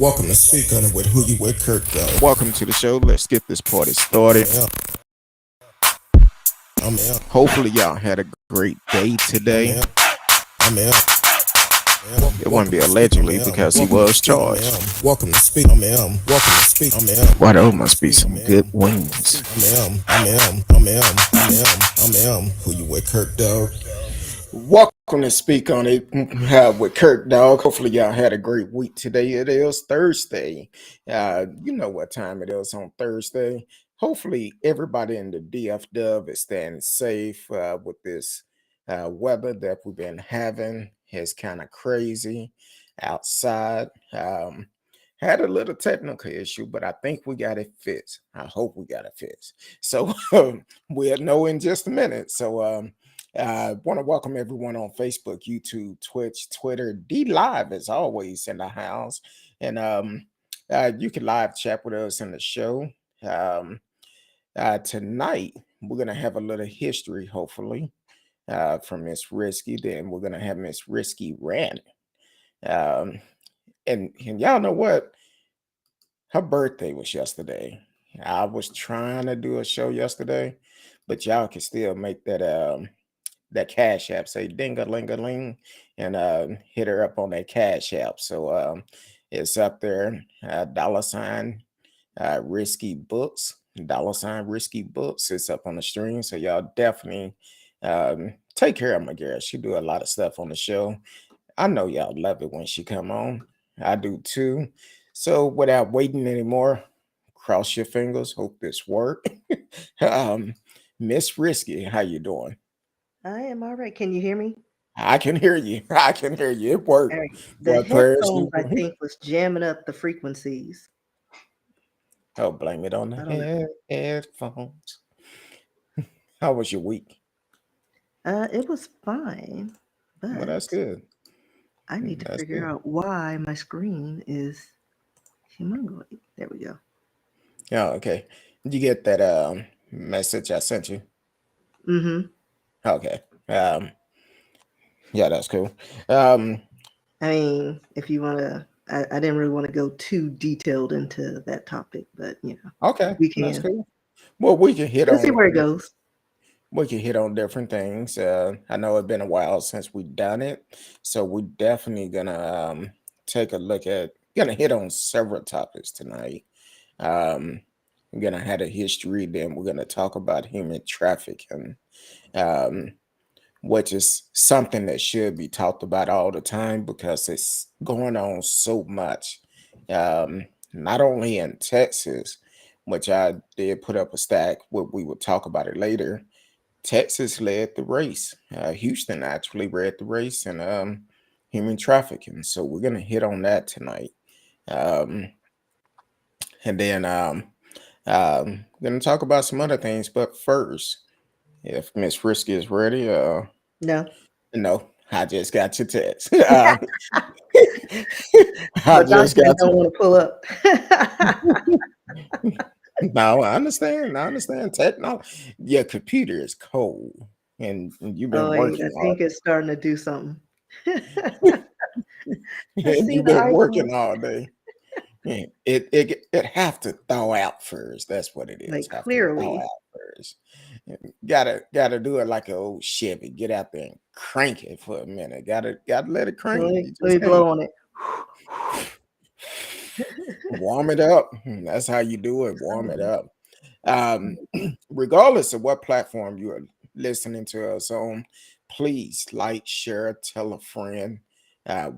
Welcome to Speak On It with Who You With Curtdog. Welcome to the show. Let's get this party started. I'm out. Hopefully, y'all had a great day today. I'm out. It wouldn't be allegedly because he was charged. Welcome to Speak. I'm out. Welcome to Speak. I'm out. Why, those must be some good wings. I'm out. Who You With Curtdog. Welcome to Speak On It with Curtdog. Hopefully, y'all had a great week today. It is Thursday. You know what time it is on Thursday. Hopefully, everybody in the DFW is staying safe with this weather that we've been having. It's kind of crazy outside. Had a little technical issue, but I think we got it fixed. I hope we got it fixed. So we'll know in just a minute. So I want to welcome everyone on Facebook, YouTube, Twitch, Twitter, D Live as always in the house. And you can live chat with us in the show. Tonight, we're going to have a little history, hopefully, from Miss Risky. Then we're going to have Miss Risky rant. And y'all know what? Her birthday was yesterday. I was trying to do a show yesterday, but y'all can still make that Cash App say ding-a-ling-a-ling and hit her up on that Cash App. So it's up there, $ Risky Books, $ Risky Books. It's up on the stream. So y'all definitely take care of my girl. She do a lot of stuff on the show. I know y'all love it when she come on. I do too. So without waiting anymore, cross your fingers. Hope this work. Miss Risky, how you doing? I am all right. Can you hear me? I can hear you. I can hear you. It worked. All right. The What prayers headphones, you I think, was jamming up the frequencies. Oh, blame it on I don't know. the headphones. How was your week? It was fine, Well, that's but good. I need to That's figure good. out why my screen is humongous. There we go. Yeah, okay. Did you get that message I sent you? Mm-hmm. Okay. Yeah, that's cool. Um, I mean, if you want to, I didn't really want to go too detailed into that topic, but okay, we that's can. cool. Well, we can hit We'll see on where it goes. different things. I know it's been a while since we've done it, so we're definitely gonna take a look at gonna hit on several topics tonight. We're gonna have a history, then we're gonna talk about human trafficking, um, which is something that should be talked about all the time because it's going on so much. Not only in Texas, which I did put up a stack, we will talk about it later. Texas led the race. Houston actually led the race in human trafficking. So we're gonna hit on that tonight. Um, and then we're gonna talk about some other things. But first, if Miss Frisky is ready, No, no, I just got your text. I my just document got don't want to pull up. no, I understand. I understand. Technology, your computer is cold, and you've Oh been wait, I working all. think it's starting to do something. I And see you've the been icon. working all day. Yeah, it have to thaw out first. That's what it is. Like Have to thaw clearly. out first. Gotta do it like an old Chevy. Get out there and crank it for a minute. Gotta let it crank. You Let just me can't blow on it. warm it up. That's how you do it. Warm it up. Um, regardless of what platform you are listening to us on, please like, share, tell a friend.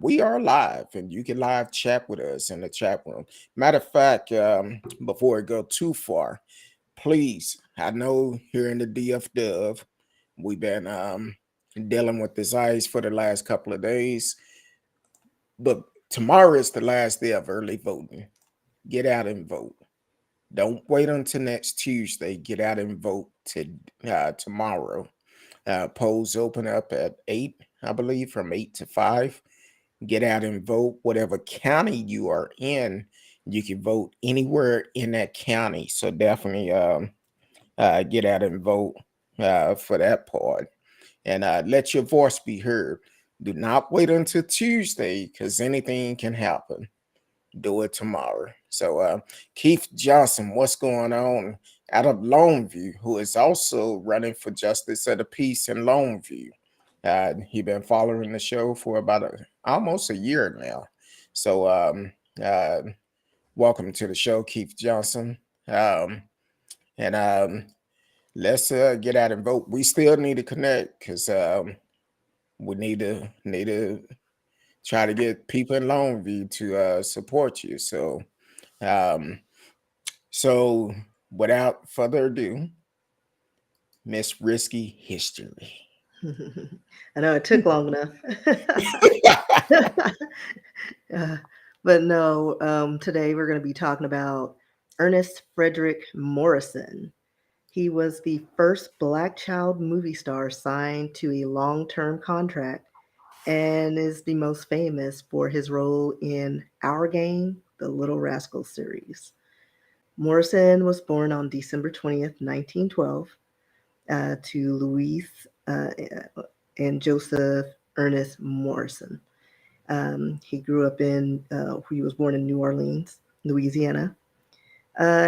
We are live and you can live chat with us in the chat room. Matter of fact, before I go too far, please, I know here in the DFW, we've been dealing with this ice for the last couple of days, but tomorrow is the last day of early voting. Get out and vote. Don't wait until next Tuesday. Get out and vote tomorrow. Polls open up at 8, I believe, from 8 to 5. Get out and vote. Whatever county you are in, you can vote anywhere in that county. So definitely get out and vote for that part. And let your voice be heard. Do not wait until Tuesday because anything can happen. Do it tomorrow. So Keith Johnson, what's going on out of Longview, who is also running for justice of the peace in Longview. He been following the show for about almost a year now. So welcome to the show, Keith Johnson. And let's get out and vote. We still need to connect because we need to try to get people in Longview to support you. So without further ado, Miss Risky History. I know it took long enough. But no, today we're going to be talking about Ernest Frederick Morrison. He was the first Black child movie star signed to a long-term contract and is the most famous for his role in Our Gang, the Little Rascals series. Morrison was born on December 20th, 1912, to Louise and Joseph Ernest Morrison. He grew up he was born in New Orleans, Louisiana.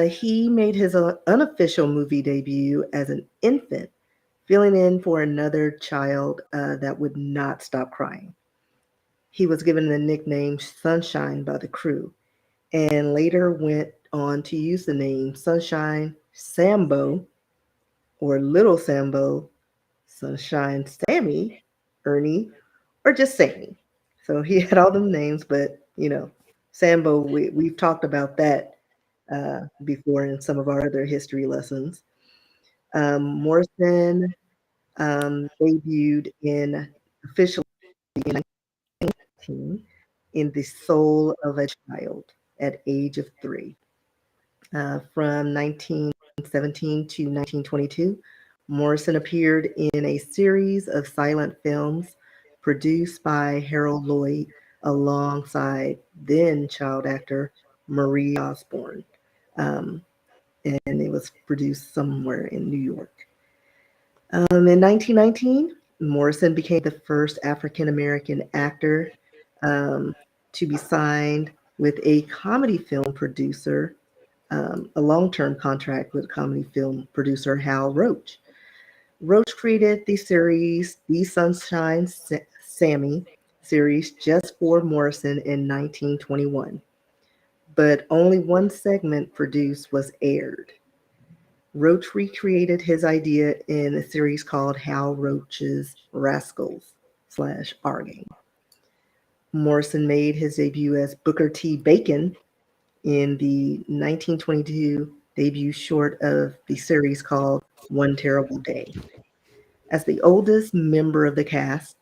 He made his unofficial movie debut as an infant, filling in for another child that would not stop crying. He was given the nickname Sunshine by the crew, and later went on to use the name Sunshine Sambo or Little Sambo, Sunshine Sammy, Ernie, or just Sammy. So he had all them names, but Sambo, we've talked about that before in some of our other history lessons. Morrison debuted officially in 1919 in The Soul of a Child at age of 3. From 1917 to 1922, Morrison appeared in a series of silent films produced by Harold Lloyd alongside then child actor Marie Osborne. Um, and it was produced somewhere in New York. In 1919, Morrison became the first African American actor to be signed with a comedy film producer, a long-term contract with comedy film producer Hal Roach. Roach created the series The Sunshine Sammy series just for Morrison in 1921, but only one segment produced was aired. Roach recreated his idea in a series called Hal Roach's Rascals / Our Gang. Morrison made his debut as Booker T. Bacon in the 1922 debut short of the series called One Terrible Day. As the oldest member of the cast,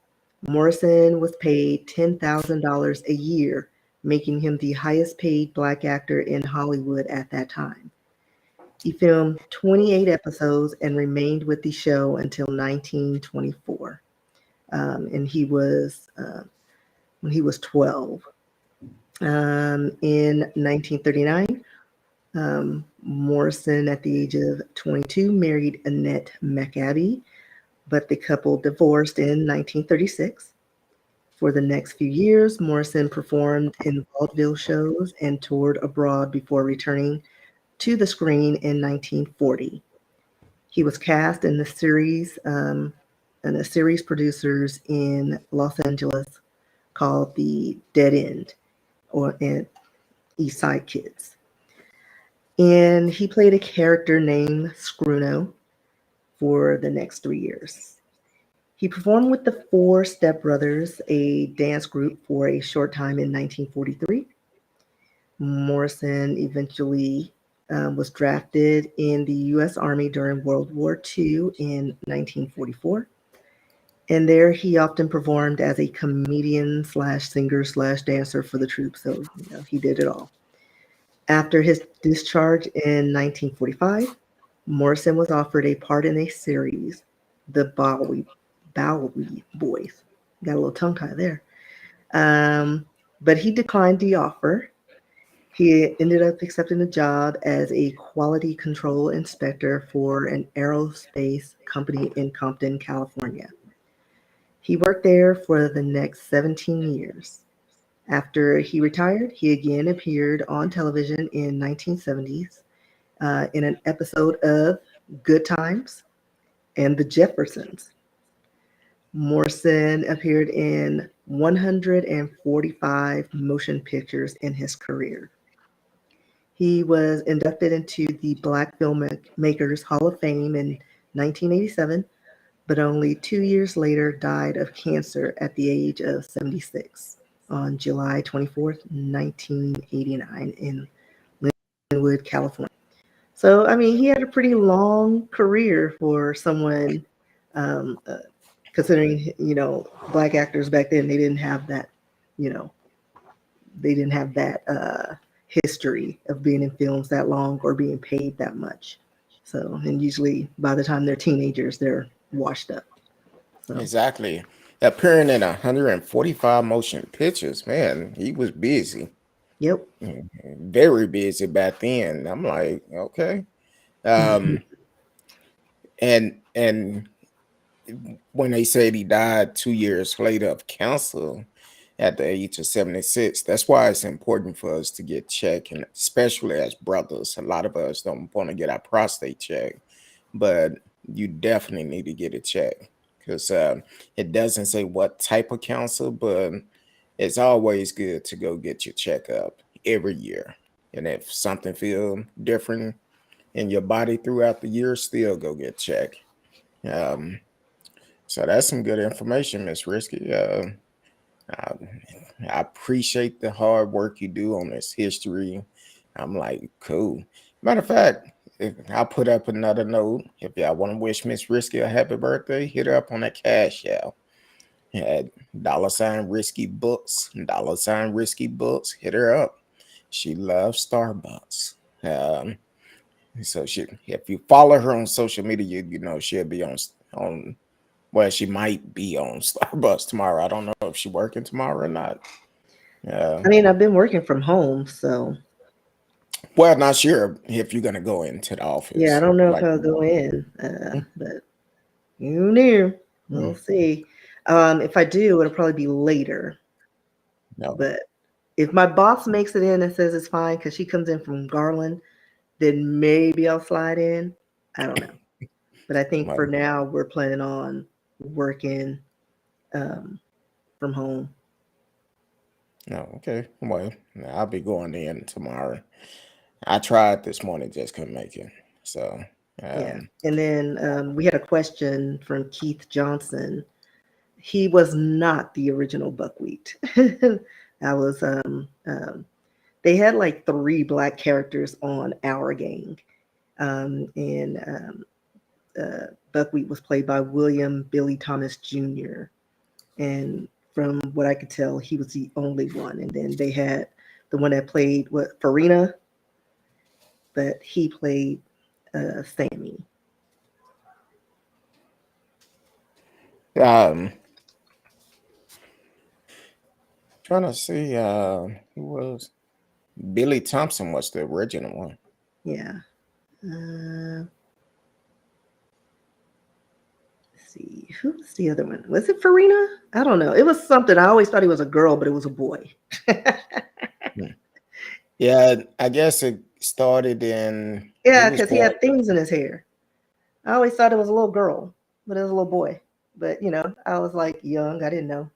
Morrison was paid $10,000 a year, making him the highest paid Black actor in Hollywood at that time. He filmed 28 episodes and remained with the show until 1924. And he was when he was 12. In 1939, Morrison, at the age of 22, married Annette McAbee, but the couple divorced in 1936. For the next few years, Morrison performed in vaudeville shows and toured abroad before returning to the screen in 1940. He was cast in the series producers in Los Angeles called The Dead End or East Side Kids. And he played a character named Scruno for the next 3 years. He performed with the Four Step Brothers, a dance group, for a short time in 1943. Morrison eventually was drafted in the U.S. Army during World War II in 1944. And there he often performed as a comedian slash singer slash dancer for the troupe. So, he did it all. After his discharge in 1945, Morrison was offered a part in a series, The Bowie Boys. Got a little tongue tie there. But he declined the offer. He ended up accepting a job as a quality control inspector for an aerospace company in Compton, California. He worked there for the next 17 years. After he retired, he again appeared on television in 1970s in an episode of Good Times and The Jeffersons. Morrison appeared in 145 motion pictures in his career. He was inducted into the Black Filmmakers Hall of Fame in 1987, but only 2 years later died of cancer at the age of 76 on July 24th, 1989 in Linwood, California. So, I mean, he had a pretty long career for someone, um, uh, considering, Black actors back then, you know, they didn't have that history of being in films that long or being paid that much. So, and usually by the time they're teenagers, they're washed up. So, Exactly. Appearing in 145 motion pictures, man, he was busy. yep. Very busy back then. I'm like, okay. Um, and when they said he died 2 years later of cancer at the age of 76, that's why it's important for us to get checked, and especially as brothers. A lot of us don't want to get our prostate checked, but you definitely need to get it checked because it doesn't say what type of cancer, but it's always good to go get your checkup every year. And if something feel different in your body throughout the year, still go get checked. Um, so that's some good information, Miss Risky. I, I appreciate the hard work you do on this history. I'm like, cool. Matter of fact, I'll put up another note. If y'all want to wish Miss Risky a happy birthday, hit her up on that cash app. At $Risky Books, Risky Books. Hit her up. She loves Starbucks. So if you follow her on social media, you know she'll be on. Well, she might be on Starbucks tomorrow. I don't know if she's working tomorrow or not. I mean, I've been working from home, so Well, not sure if you're gonna go into the yeah, I office. don't know if Like, I'll go in, but you knew. We'll see. If I do, it'll probably be later. no, But if my boss makes it in and says it's fine because she comes in from Garland, then maybe I'll slide in. I don't know. But I think for well, now, we're planning on working um, from home. no, okay. Well, I'll be going in tomorrow. I tried this morning, just couldn't make it. So, Yeah. um, And then we had a question from Keith Johnson. He was not the original Buckwheat. I was they had like three black characters on Our Gang. And Buckwheat was played by William Billy Thomas Jr. And from what I could tell, he was the only one. And then they had the one that played Farina, but he played Sammy. um, trying to see who was Billy Thompson was the original one. Yeah. Let's see. Who was the other one? Was it Farina? I don't know. It was something. I always thought he was a girl, but it was a boy. Hmm. Yeah, I guess it started in he Yeah, was because he born. had things in his hair. I always thought it was a little girl, but it was a little boy. But I was like young. I didn't know.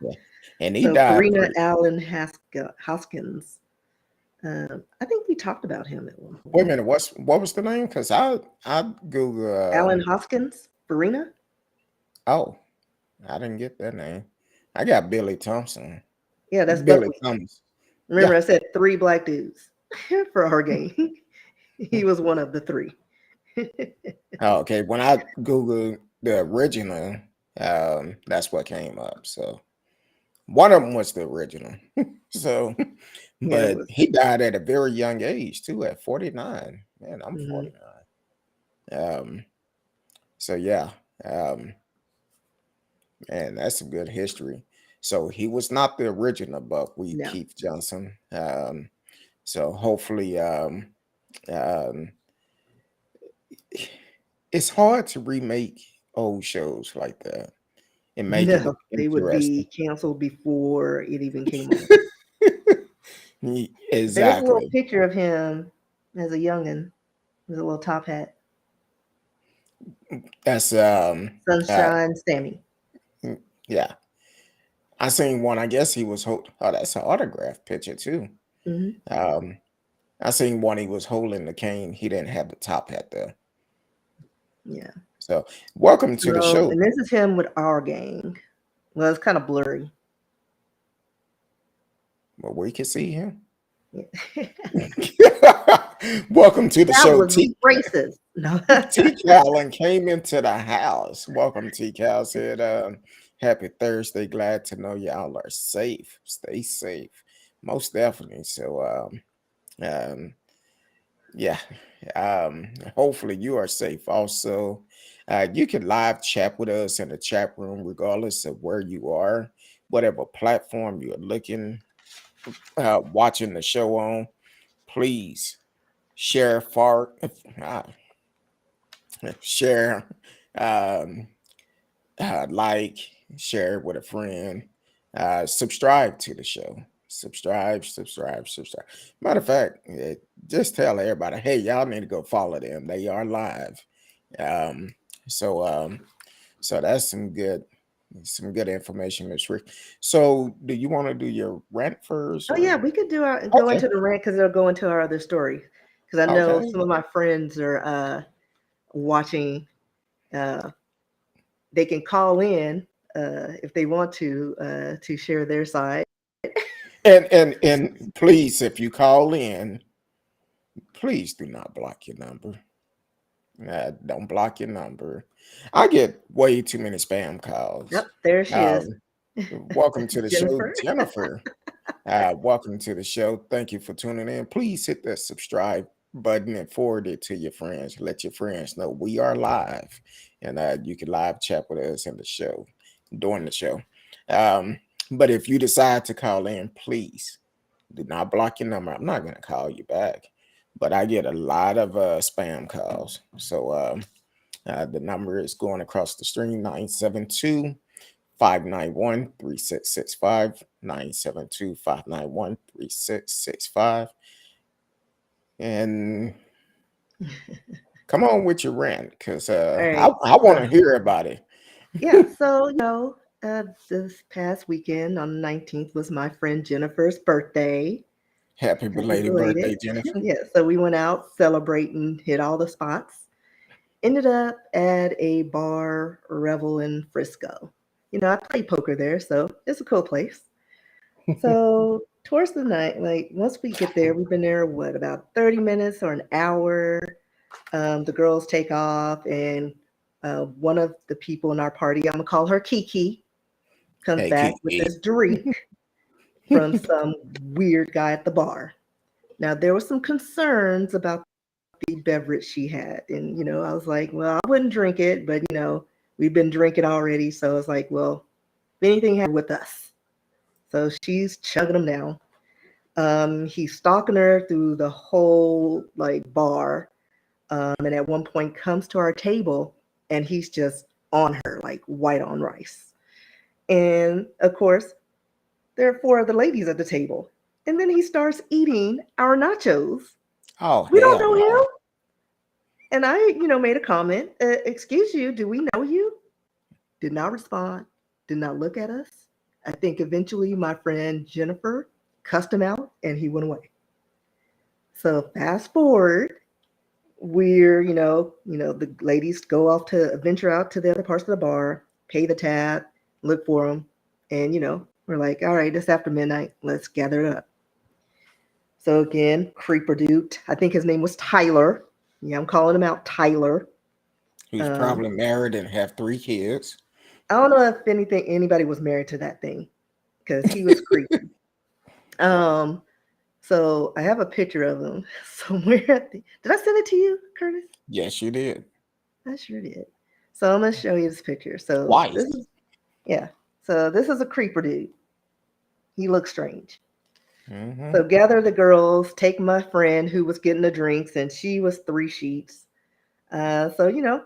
Yeah. And he So died Farina pretty. Allen Hoskins. I think we talked about him at one Wait a point. minute, what was the name? Because I Google. Alan Hoskins, Farina. Oh, I didn't get that name. I got Billy Thompson. Yeah, that's Billy Buckwheat. Thomas. Remember, Yeah. I said three black dudes for our game. He was one of the three. Oh, okay. When I Google the original, that's what came up. So one of them was the original. So, Yeah, it but was. he died at a very young age too, at 49. Man, I'm Mhm. 49. So yeah, um, man, that's some good history. So he was not the original Buckwheat No, Keith Johnson. So hopefully, um, it's hard to remake old shows like that and make it no, look they would be interesting. canceled before it even came on. There's a little Exactly. picture of him as a youngin with a little top hat. That's uh Sunshine Sammy. yeah. I seen one. I guess he was oh, that's an autograph picture too. Hmm. Um, I seen one. He was holding the cane. He didn't have the top hat there. Yeah. So, welcome to the So, show. and this is him with our gang. Well, it's kind of blurry. Well, we can see him. Yeah. Welcome to the That show, was T. racist. No. T. Callen came into the house. Welcome, T. Cal said, "Happy Thursday. Glad to know y'all are safe. Stay safe, most definitely." So, um, yeah. Hopefully you are safe. Also, you can live chat with us in the chat room, regardless of where you are, whatever platform you're looking, watching the show on. Please share uh, share, um, like, share with a friend, subscribe to the show. Subscribe. Matter of fact, just tell everybody, hey, y'all need to go follow them. They are live. Um, so so that's some good information, Miss Rick. So do you want to do your rant first Oh yeah, or we could do our go okay, into the rant because they'll go into our other story. Because I know okay. some of my friends are watching. Uh, they can call in if they want to share their side. And please, if you call in, please do not block your number. Don't block your number. I get way too many spam calls. Yep, there she is, Um, welcome to the show, Jennifer. Jennifer. Welcome to the show. Thank you for tuning in. Please hit that subscribe button and forward it to your friends. Let your friends know we are live, and you can live chat with us in the show during the show. Um, but if you decide to call in, please do not block your number. I'm not going to call you back, but I get a lot of spam calls. So the number is going across the stream 972 591 3665 972 591 3665. And come on with your rant because All I, right. I want So, to hear about it. yeah. So, this past weekend on the 19th was my friend Jennifer's birthday. Happy Happy belated belated. birthday, Jennifer. Yeah. So we went out celebrating, hit all the spots. Ended up at a bar, Revel in Frisco. I played poker there, so it's a cool place. So towards the night, like once we get there, we've been there what about 30 minutes or an hour. The girls take off, and one of the people in our party, I'm gonna call her Kiki, comes Hey, back with Kiki. this drink from some weird guy at the bar. Now there were some concerns about the beverage she had, and I was like, well, I wouldn't drink it, but we've been drinking already, so it's like, well, if anything happened with us. So she's chugging them down. He's stalking her through the whole like bar, and at one point comes to our table, and he's just on her like white on rice. And of course, there are four other ladies at the table, and then he starts eating our nachos. Oh, We don't hell know no. him, and I, made a comment. Excuse you, do we know you? Did not respond. Did not look at us. I think eventually my friend Jennifer cussed him out, and he went away. So fast forward, we're the ladies go off to venture out to the other parts of the bar, pay the tab, look for them, and we're like, all right, it's after midnight, let's gather it up. So again, creeper dude, I think his name was Tyler. Yeah, I'm calling him out, Tyler. Who's Um, probably married and have 3 kids. I don't know if anybody was married to that thing because he was creepy. Um, so I have a picture of him somewhere. Did I send it to you, Curtis? Yes, you did. I sure did. So I'm gonna show you this picture. So this Twice. is yeah. So this is a creeper dude. He looks strange. Hmm. So gather the girls, take my friend who was getting the drinks, and she was three sheets. So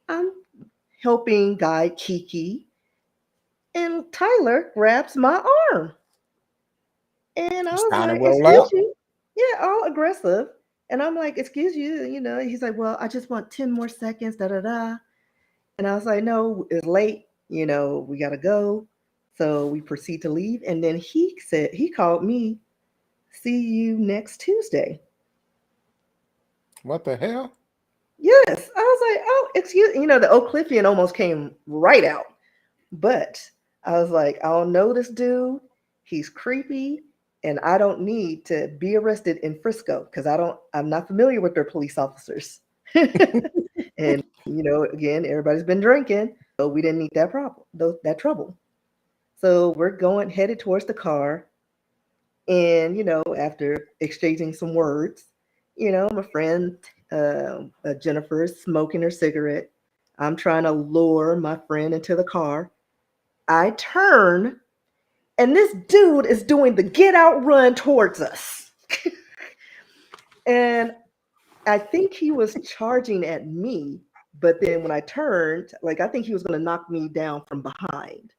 I'm helping guy Kiki, and Tyler grabs my arm, and I It's was time to like, roll "Excuse out. you," yeah, all aggressive, and I'm like, "Excuse you," He's like, "Well, I just want 10 more seconds, da da da," and I was like, "No, it's late, we gotta go." So we proceed to leave, and then he called me, "See you next Tuesday." What the hell? Yes, I was like, "Oh, excuse," the Oak Cliffian almost came right out. But I was like, I don't know this dude. He's creepy, and I don't need to be arrested in Frisco because I'm not familiar with their police officers. And again, everybody's been drinking, so we didn't need that problem, that trouble. So we're headed towards the car, and after exchanging some words, my friend Jennifer is smoking her cigarette. I'm trying to lure my friend into the car. I turn, and this dude is doing the get out run towards us. And I think he was charging at me, but then when I turned, like I think he was going to knock me down from behind.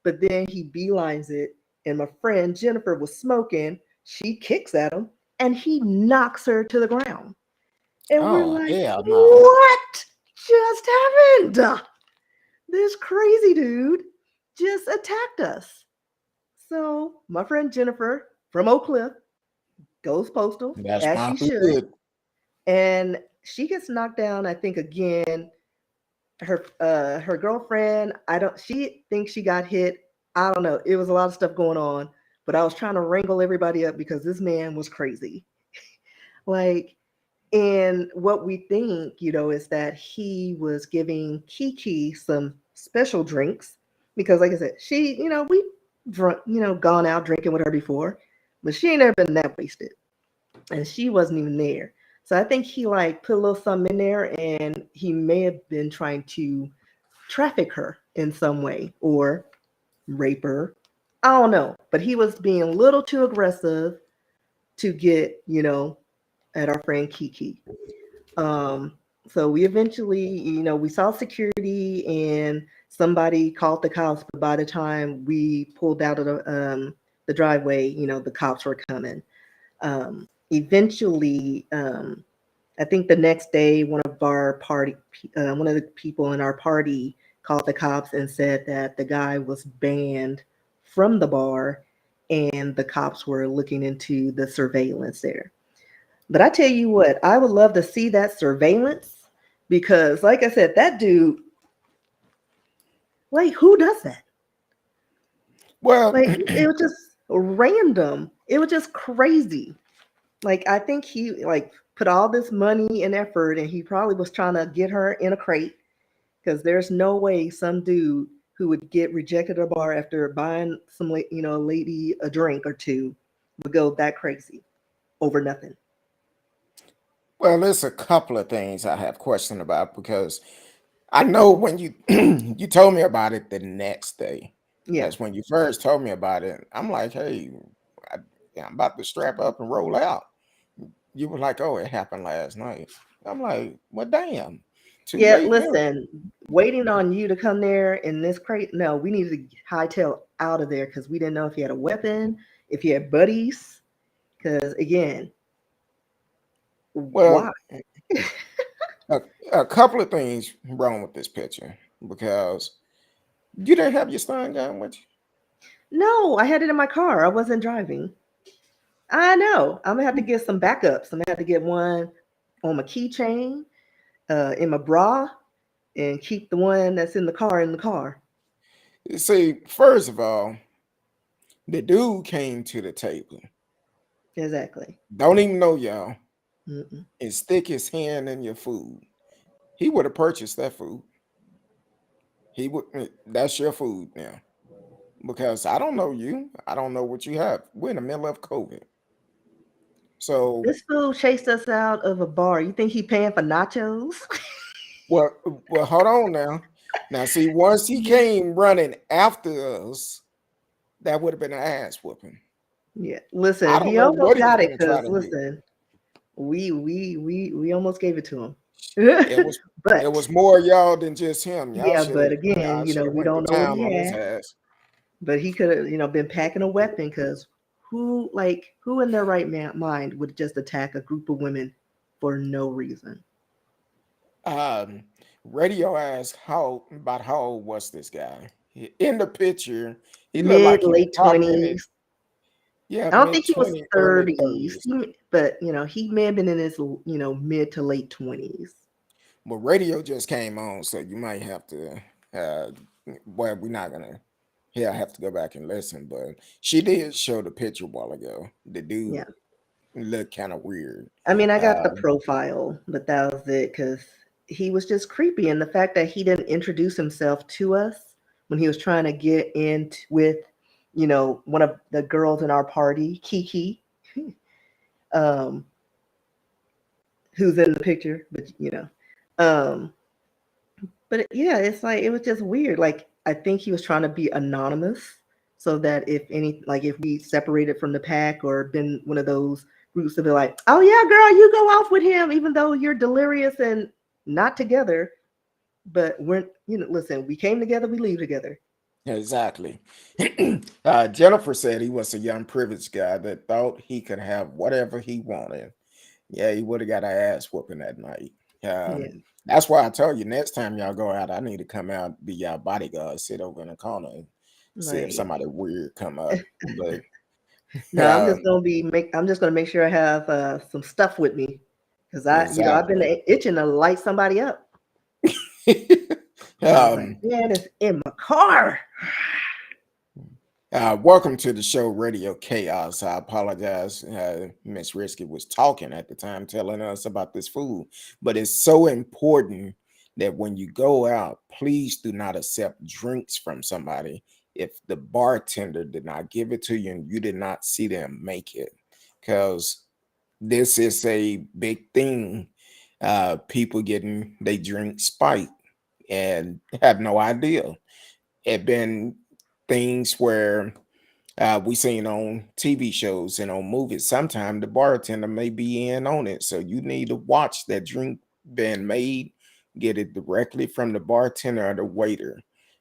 But then he beelines it, and my friend Jennifer was smoking. She kicks at him, and he knocks her to the ground. And we're Oh, like, hell no. what just happened? This crazy dude just attacked us. So my friend Jennifer from Oak Cliff goes postal That's as she probably should, good. and she gets knocked down. I think again. Her girlfriend. I don't. She thinks she got hit. I don't know. It was a lot of stuff going on, but I was trying to wrangle everybody up because this man was crazy. Like, and what we think, is that he was giving Kiki some special drinks because, like I said, she, we drunk, gone out drinking with her before, but she ain't never been that wasted, and she wasn't even there. So I think he like put a little something in there, and he may have been trying to traffic her in some way or rape her. I don't know, but he was being a little too aggressive to get, at our friend Kiki. Um, so we eventually, we saw security and somebody called the cops, but by the time we pulled out of the driveway, the cops were coming. Eventually, I think the next day, one of the people in our party called the cops and said that the guy was banned from the bar, and the cops were looking into the surveillance there. But I tell you what, I would love to see that surveillance because, like I said, that dude, like, who does that? Well, Like, it was just random. It was just crazy. Like, I think he like put all this money and effort, and he probably was trying to get her in a crate because there's no way some dude who would get rejected at a bar after buying a lady a drink or two would go that crazy over nothing. well, there's a couple of things I have question about because I know when you you told me about it the next day. Yeah. That's when you first told me about it. I'm like, hey, I, yeah, I'm about to strap up and roll out. You were like, oh, it happened last night. I'm like, well, damn, too Yeah, late now. listen, waiting on you to come there in this crate. No, we needed to hightail out of there because we didn't know if he had a weapon, if he had buddies. Because again, Well, why? a, a couple of things wrong with this picture because you didn't have your stun gun with you. No, I had it in my car. I wasn't driving. I know. I'm gonna have to get some backups. I'm gonna have to get one on my keychain, in my bra, and keep the one that's in the car in the car. See, first of all, the dude came to the table, Exactly. don't even know y'all, Mm-mm. and stick his hand in your food. he would have purchased that food. He would. That's your food now, because I don't know you. I don't know what you have. We're in the middle of COVID, so This fool chased us out of a bar. You think he paying for nachos? well, hold on now. Now, see, once he came running after us, that would have been an ass whooping. Yeah. I Listen, don't he know what almost he was got it going to try because to do. listen, we almost gave it to him. It was it But was more y'all than just him. yeah, but again, Y'all should have we went to don't know what town he on his had. ass. But he could have, been packing a weapon because who in their right mind would just attack a group of women for no reason? Um, Radio asked how old was this guy? In the picture, he looked Mid like he was late probably in his, 20s. yeah, I don't mid think he was 20, early 30s. 30s. But he may have been in his mid to late 20s. But radio just came on, so you might have to. Uh, well, we're not gonna. Yeah, I have to go back and listen. But she did show the picture a while ago. The dude Yeah. looked kind of weird. I mean, I got the Um, profile, but that was it because he was just creepy. And the fact that he didn't introduce himself to us when he was trying to get in with, one of the girls in our party, Kiki, um, who's in the picture, but um, but yeah, it's like it was just weird. Like I think he was trying to be anonymous so that if we separated from the pack or been one of those groups to be like, oh yeah, girl, you go off with him, even though you're delirious and not together. But listen, we came together, we leave together. exactly. Jennifer said he was a young privileged guy that thought he could have whatever he wanted. Yeah, he would have got an ass whooping that night. Yeah, That's why I told you next time y'all go out, I need to come out, be y'all bodyguard, sit over in the corner, and see if like somebody weird come up. But no, um, I'm just gonna make sure I have some stuff with me because I've been exactly. itching to light somebody up. I was like, um, man, it's in my car. Welcome to the show, Radio Chaos. I apologize. Miss Risky was talking at the time, telling us about this food. But it's so important that when you go out, please do not accept drinks from somebody if the bartender did not give it to you and you did not see them make it. Because this is a big thing. People getting they drink spite and have no idea. It been things where we seen on TV shows and on movies. Sometimes the bartender may be in on it, so you need to watch that drink being made. Get it directly from the bartender or the waiter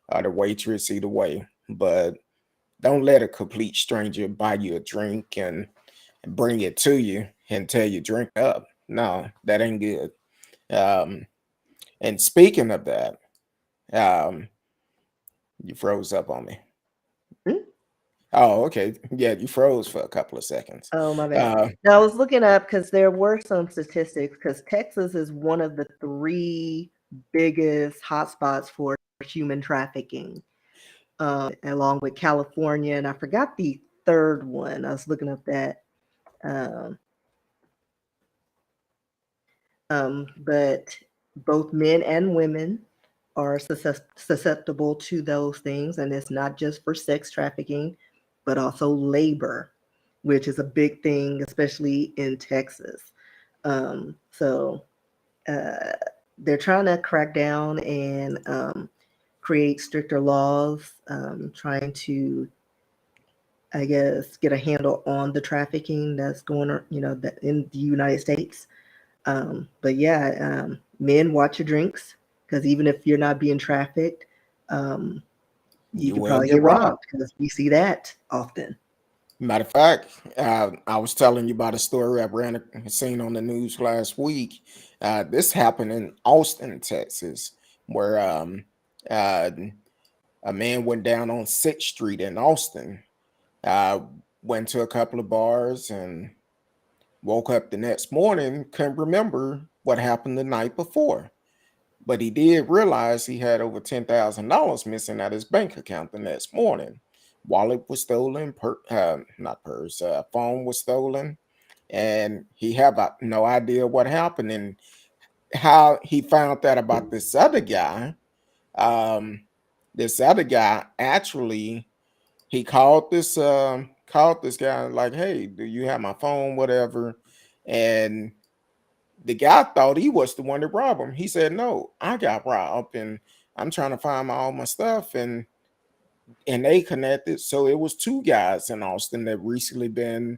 or the waitress, either way. But don't let a complete stranger buy you a drink and bring it to you and tell you drink up. No, that ain't good. Um, and speaking of that, um, you froze up on me. Hmm? Oh, okay. Yeah, you froze for a couple of seconds. Oh, my bad. Uh, Now I was looking up because there were some statistics because Texas is one of the three biggest hotspots for human trafficking, along with California, and I forgot the third one. I was looking up that. Um, but both men and women are susceptible to those things, and it's not just for sex trafficking, but also labor, which is a big thing, especially in Texas. So uh, they're trying to crack down and create stricter laws, trying to, I guess, get a handle on the trafficking that's going on, that in the United States. But yeah, men, watch your drinks because even if you're not being trafficked, um, you you could will probably get get robbed. robbed because we see that often. Matter of fact, I was telling you about a story I seen on the news last week. This happened in Austin, Texas, where uh, a man went down on 6th Street in Austin, uh, went to a couple of bars, and woke up the next morning, couldn't remember what happened the night before. But he did realize he had over $10,000 missing out his bank account the next morning. Wallet was stolen, not purse, phone was stolen, and he had no idea what happened. And how he found that about this other guy. Um, this other guy actually he called this guy like, "Hey, do you have my phone? Whatever." And the guy thought he was the one that robbed him. He said, "No, I got robbed, and I'm trying to find all my stuff." And they connected. So it was two guys in Austin that recently been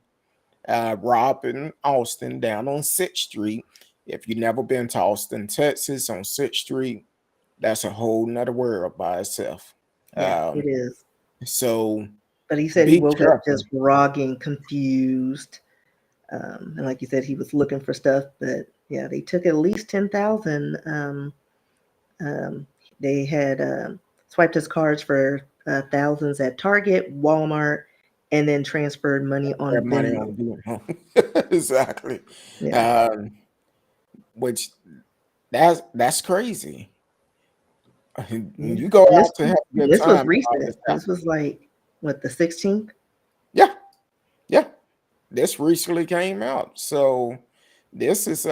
robbed in Austin down on 6th Street. If you've never been to Austin, Texas, on 6th Street, that's a whole nother world by itself. Yeah, it Um, is. so But he said he be woke up careful. just groggy and confused. And like you said, he was looking for stuff. But yeah, they took at least 10,000. Um, they had swiped his cards for thousands at Target, Walmart, and then transferred money on Have money Venmo. on Venmo. Exactly. Yeah, Um, which that's crazy. yeah. You go And out to have a good this was time, and all recent. this This happens. was like what, the 16th? Yeah, yeah. This recently came out. So this is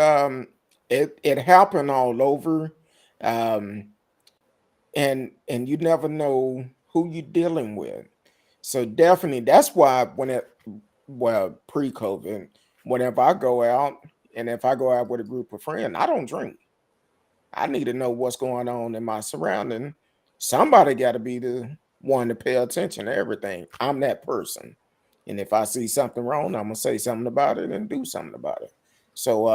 it happened all over. Um and you never know who you're dealing with. So definitely that's why when it well pre-COVID, whenever I go out and if I go out with a group of friends, I don't drink. I need to know what's going on in my surrounding. Somebody got to be the one to pay attention to everything. I'm that person. And if I see something wrong, I'm gonna say something about it and do something about it. So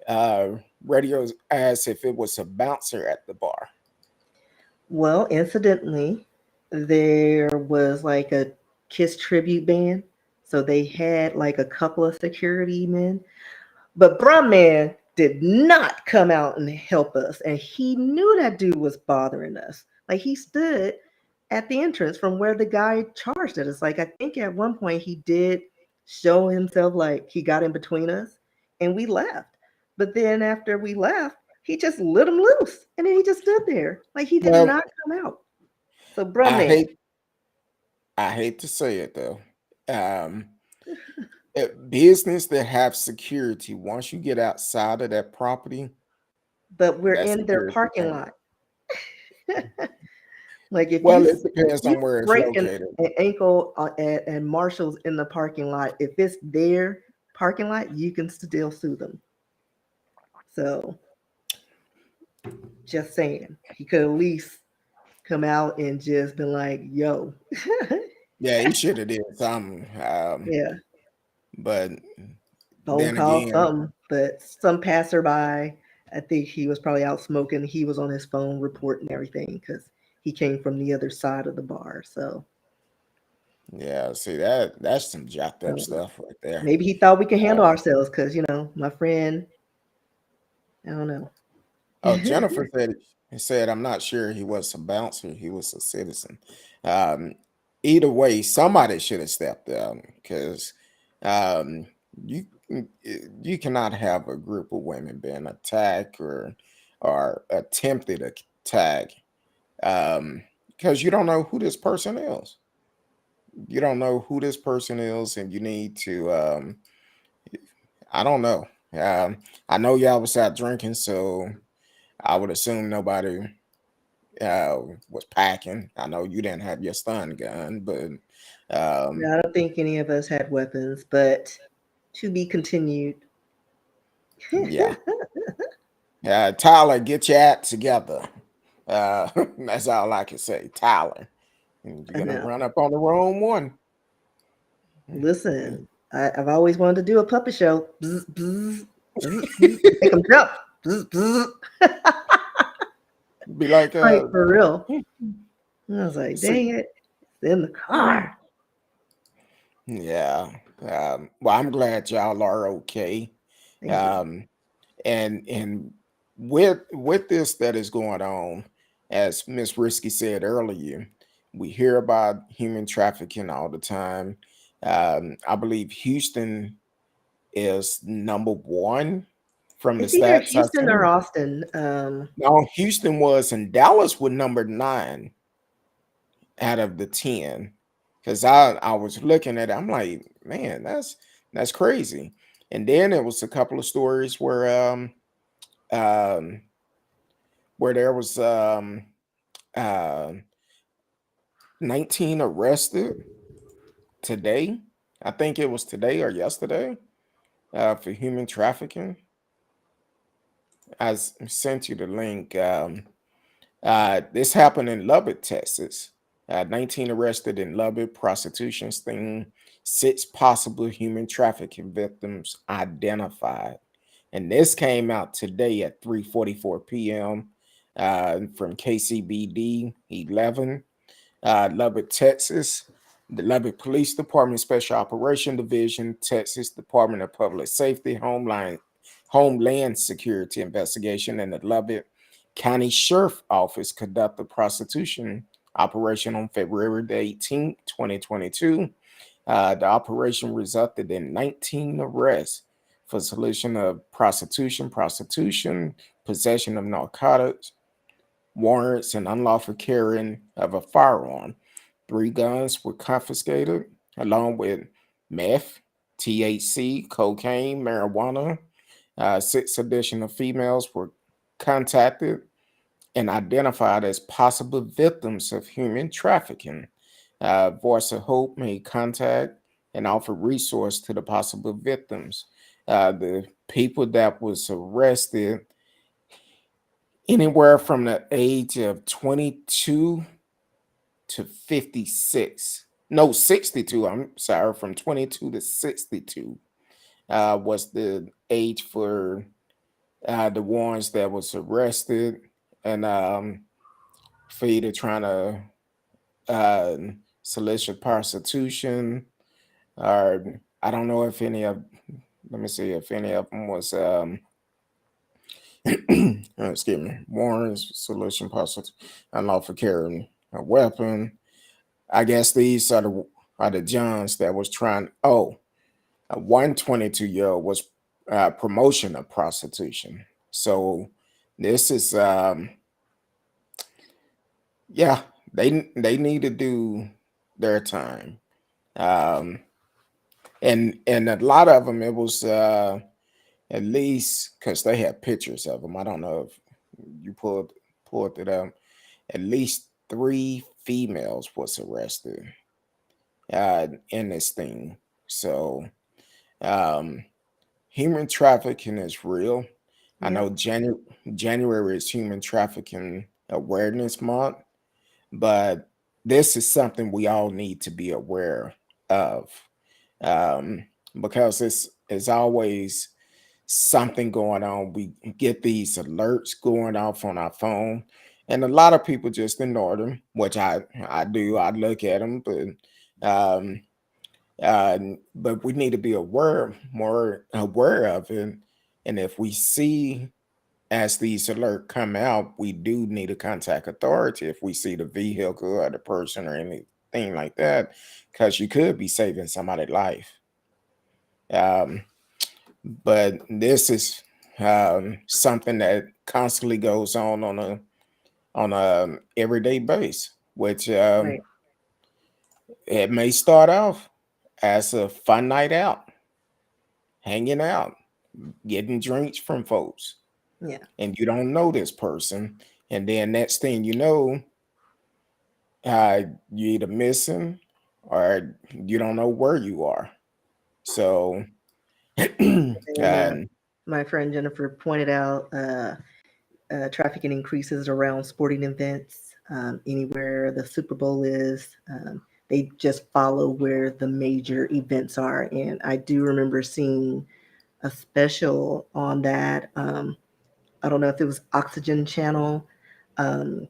uh radio asked if it was a bouncer at the bar. Well, incidentally, there was like a Kiss tribute band. So they had like a couple of security men. But Brahman did not come out and help us. And he knew that dude was bothering us. Like he stood at the entrance from where the guy charged at us. Like I think at one point he did show himself like he got in between us and we left. But then after we left, he just lit him loose. And then he just stood there. Like he did Well, not come out. So I Brahman, hate I hate to say it though. Um business that have security, once you get outside of that property, but we're that in their security parking thing. lot. Like Well, it if depends you on where it's break located. an ankle at Marshalls in the parking lot, if it's their parking lot, you can still sue them. So just saying, he could at least come out and just been like, "Yo, Yeah, he should have did something. yeah, But phone then call, again, something." But some passerby, I think he was probably out smoking. He was on his phone reporting everything because he came from the other side of the bar. So yeah, see that's some jacked I up don't know. stuff right there. Maybe he thought we could handle Uh, ourselves because my friend, I don't know. oh, Jennifer said I'm not sure he was a bouncer, he was a citizen. Um, Either way, somebody should have stepped down because um, you you cannot have a group of women being attacked or attempted attack because you don't know who this person is. You don't know who this person is, and you need to. I don't know. Um, I know y'all was out drinking, so I would assume nobody was packing. I know you didn't have your stun gun, but No, um, I don't think any of us had weapons, but to be continued. yeah. Tyler, get your act together. That's all I can say. Tyler, you're I gonna know. run up on the wrong one. Listen, I've always wanted to do a puppet show. Bzz, bzz, bzz, bzz. Make them jump. Bzz, bzz. Be like, Like for real. I was like, see, dang it. It's in the car. yeah. Well, I'm glad y'all are okay. Thank you. Um, and with this that is going on, as Miss Risky said earlier, we hear about human trafficking all the time. I believe Houston is number one from the It's either stats I Houston or seen. Austin. No, Houston was, and Dallas was number 9 out of the 10. Because I was looking at it, I'm like, man, that's crazy. And then there was a couple of stories where um, where there was uh, 19 arrested today. I think it was today or yesterday for human trafficking. Sent you the link. This happened in Lubbock, Texas. 19 arrested in Lubbock, prostitution sting, 6 possible human trafficking victims identified. And this came out today at 3:44 p.m. From KCBD 11, Lubbock, Texas. The Lubbock Police Department Special Operation Division, Texas Department of Public Safety, Homeland Security Investigation, and the Lubbock County Sheriff Office conducted a prostitution operation on February the 18th, 2022. The operation resulted in 19 arrests for solution of prostitution, possession of narcotics, warrants, and unlawful carrying of a firearm. 3 guns were confiscated, along with meth, THC, cocaine, marijuana. 6 additional females were contacted and identified as possible victims of human trafficking. Voice of Hope made contact and offered resource to the possible victims. The people that was arrested, anywhere from the age of 22 to 56. No, 62. I'm sorry, from 22 to 62 was the age for the ones that was arrested, and for either trying to uh, solicit prostitution, or I don't know if any of, let me see if any of them was, excuse me, warrants, solution prostitution, unlawful carrying a weapon. I guess these are the Johns that was trying. Oh, a 122-year-old was promotion of prostitution. So this is yeah, they need to do their time. Um, and a lot of them, it was at least because they had pictures of them. I don't know if you pulled it up. At least 3 females was arrested in this thing. So um, human trafficking is real. I Yeah. know January is Human Trafficking Awareness Month, but this is something we all need to be aware of, um, because it's always something going on. We get these alerts going off on our phone, and a lot of people just ignore them, which I do. I look at them, um, but we need to be more aware of it. And if we see as these alert come out, we do need to contact authority if we see the vehicle or the person or anything like that, because you could be saving somebody's life. Um, but this is something that constantly goes on a everyday base, which Right. it may start off as a fun night out, hanging out, getting drinks from folks, Yeah. and you don't know this person, and then next thing you know, you either missing or you don't know where you are. So, And and my friend Jennifer pointed out trafficking increases around sporting events, anywhere the Super Bowl is. They just follow where the major events are. And I do remember seeing a special on that. I don't know if it was Oxygen Channel.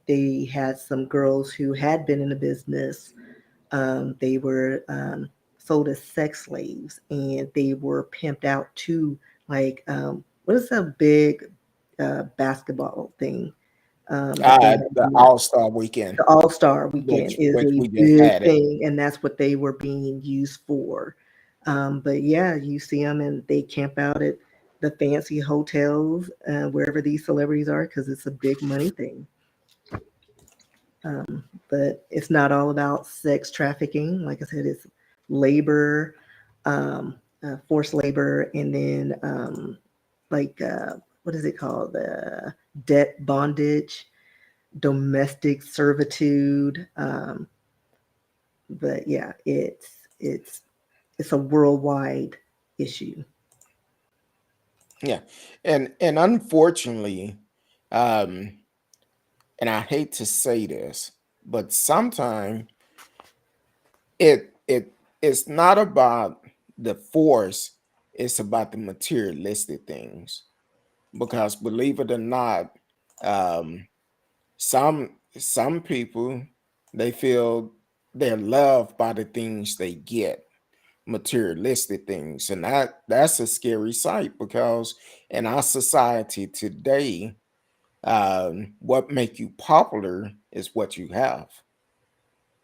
They had some girls who had been in the business. They were sold as sex slaves, and they were pimped out to, like, what is a big basketball thing that they had the in there? All Star Weekend, The All Star Weekend is which a we just big had it. thing, and that's what they were being used for. But yeah, you see them and they camp out at the fancy hotels, wherever these celebrities are, because it's a big money thing. But it's not all about sex trafficking. Like I said, it's labor, forced labor, and then like what is it called? Debt bondage, domestic servitude. But yeah, it's a worldwide issue. Yeah, and unfortunately, um, and I hate to say this, but sometimes it's not about the force; it's about the materialistic things. Because believe it or not, um, some people they feel they're loved by the things they get, materialistic things, and that's a scary sight because in our society today, what make you popular is what you have,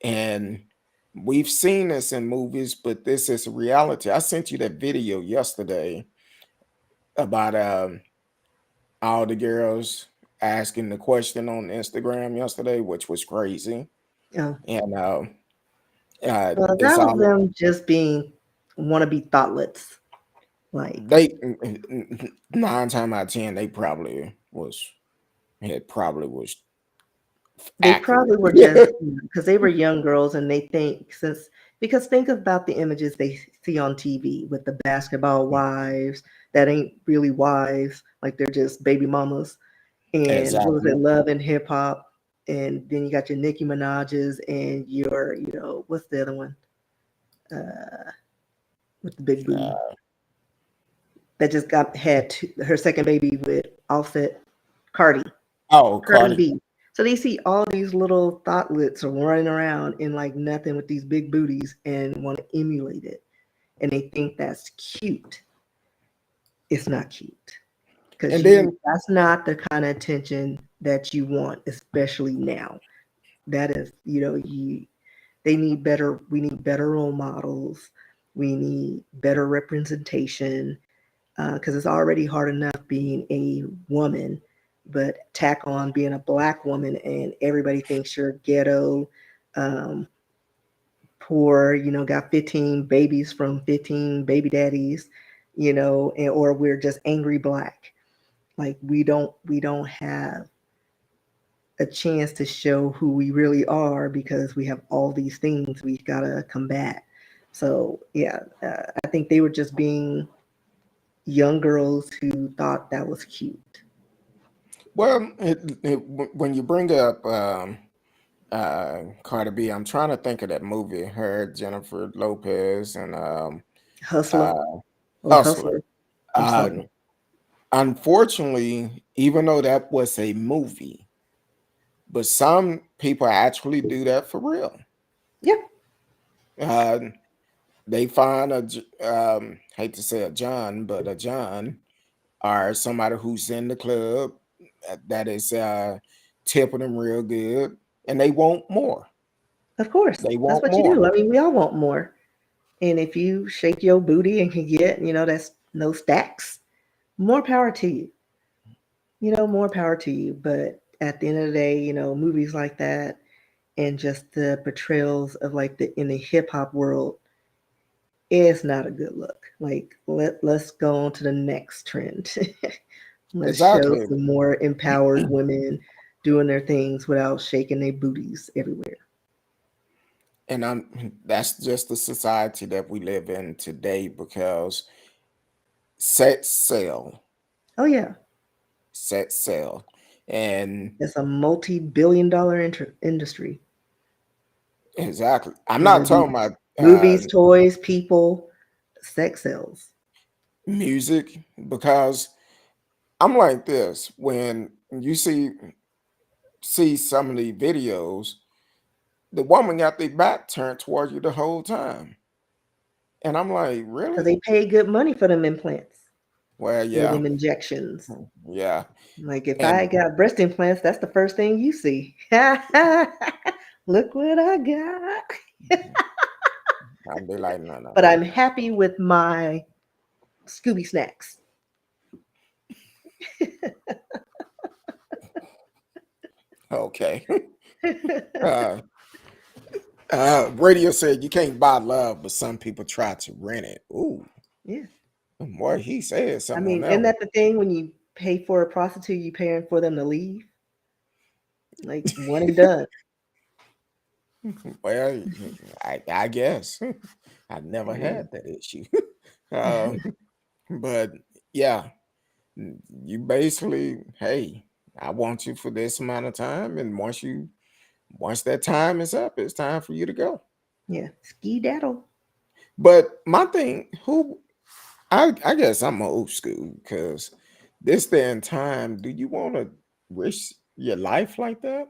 and we've seen this in movies, but this is a reality. I sent you that video yesterday about all the girls asking the question on Instagram yesterday, which was crazy. Yeah. And Well, it's that was all them just being want to be thoughtless. Like they 9 times out of 10 they probably was it probably was they accurate. probably were just because they were young girls and they think since because think about the images they see on TV with the basketball wives that ain't really wives, like they're just baby mamas. And what was Exactly. it, Love and Hip Hop? And then you got your Nicki Minaj's and your, what's the other one? With the big booty Uh, that just her second baby with Offset, Cardi, oh, Cardi Cardi. B. So they see all these little thoughtlets running around in like nothing with these big booties and want to emulate it, and they think that's cute. It's not cute because And then that's not the kind of attention that you want, especially now. That is, they need better. We need better role models. We need better representation because it's already hard enough being a woman, but tack on being a black woman, and everybody thinks you're ghetto, um, poor. Got 15 babies from 15 baby daddies, or we're just angry black. Like we don't have a chance to show who we really are because we have all these things we gotta combat. So yeah, I think they were just being young girls who thought that was cute. well, when you bring up Cardi B, I'm trying to think of that movie, her Jennifer Lopez and Hustler uh or Hustler. Hustler. I'm Uh, sorry. Unfortunately, even though that was a movie, but some people actually do that for real. Yeah, Uh, they find hate to say a John, but a John or somebody who's in the club that is tipping them real good, and they want more. of course. They That's want what you do. more. I mean, we all want more. And if you shake your booty and can get, that's no stacks, more power to you. More power to you. But at the end of the day, movies like that and just the portrayals of like the in the hip hop world is not a good look. Like let's go on to the next trend. Let's show Exactly, some more empowered women doing their things without shaking their booties everywhere. and that's just the society that we live in today because set sail, Oh yeah, set sail, and it's a multi-billion-dollar industry, exactly. I'm not whether it be talking about movies, toys, people, sex sells. music because I'm like this when you see some of the videos, the woman got their back turned towards you the whole time, and I'm like, Because really? they pay good money for them implants Well, or yeah, them injections. yeah, Like if I and got breast implants, that's the first thing you see. Look what I got. I'd be like, no, no, But no, I'm happy with my Scooby snacks. okay. uh, Radio said you can't buy love, but some people try to rent it. Ooh, Yeah. boy, he said I something on mean, that isn't one. that the thing when you pay for a prostitute, you paying for them to leave. Like one and done. Well, I guess I've never Hey, had that issue. um, but yeah, you basically, hey, I want you for this amount of time, and once that time is up, it's time for you to go. yeah, ski daddle. But my thing, I guess I'm old school because this day and time, do you want to risk your life like that?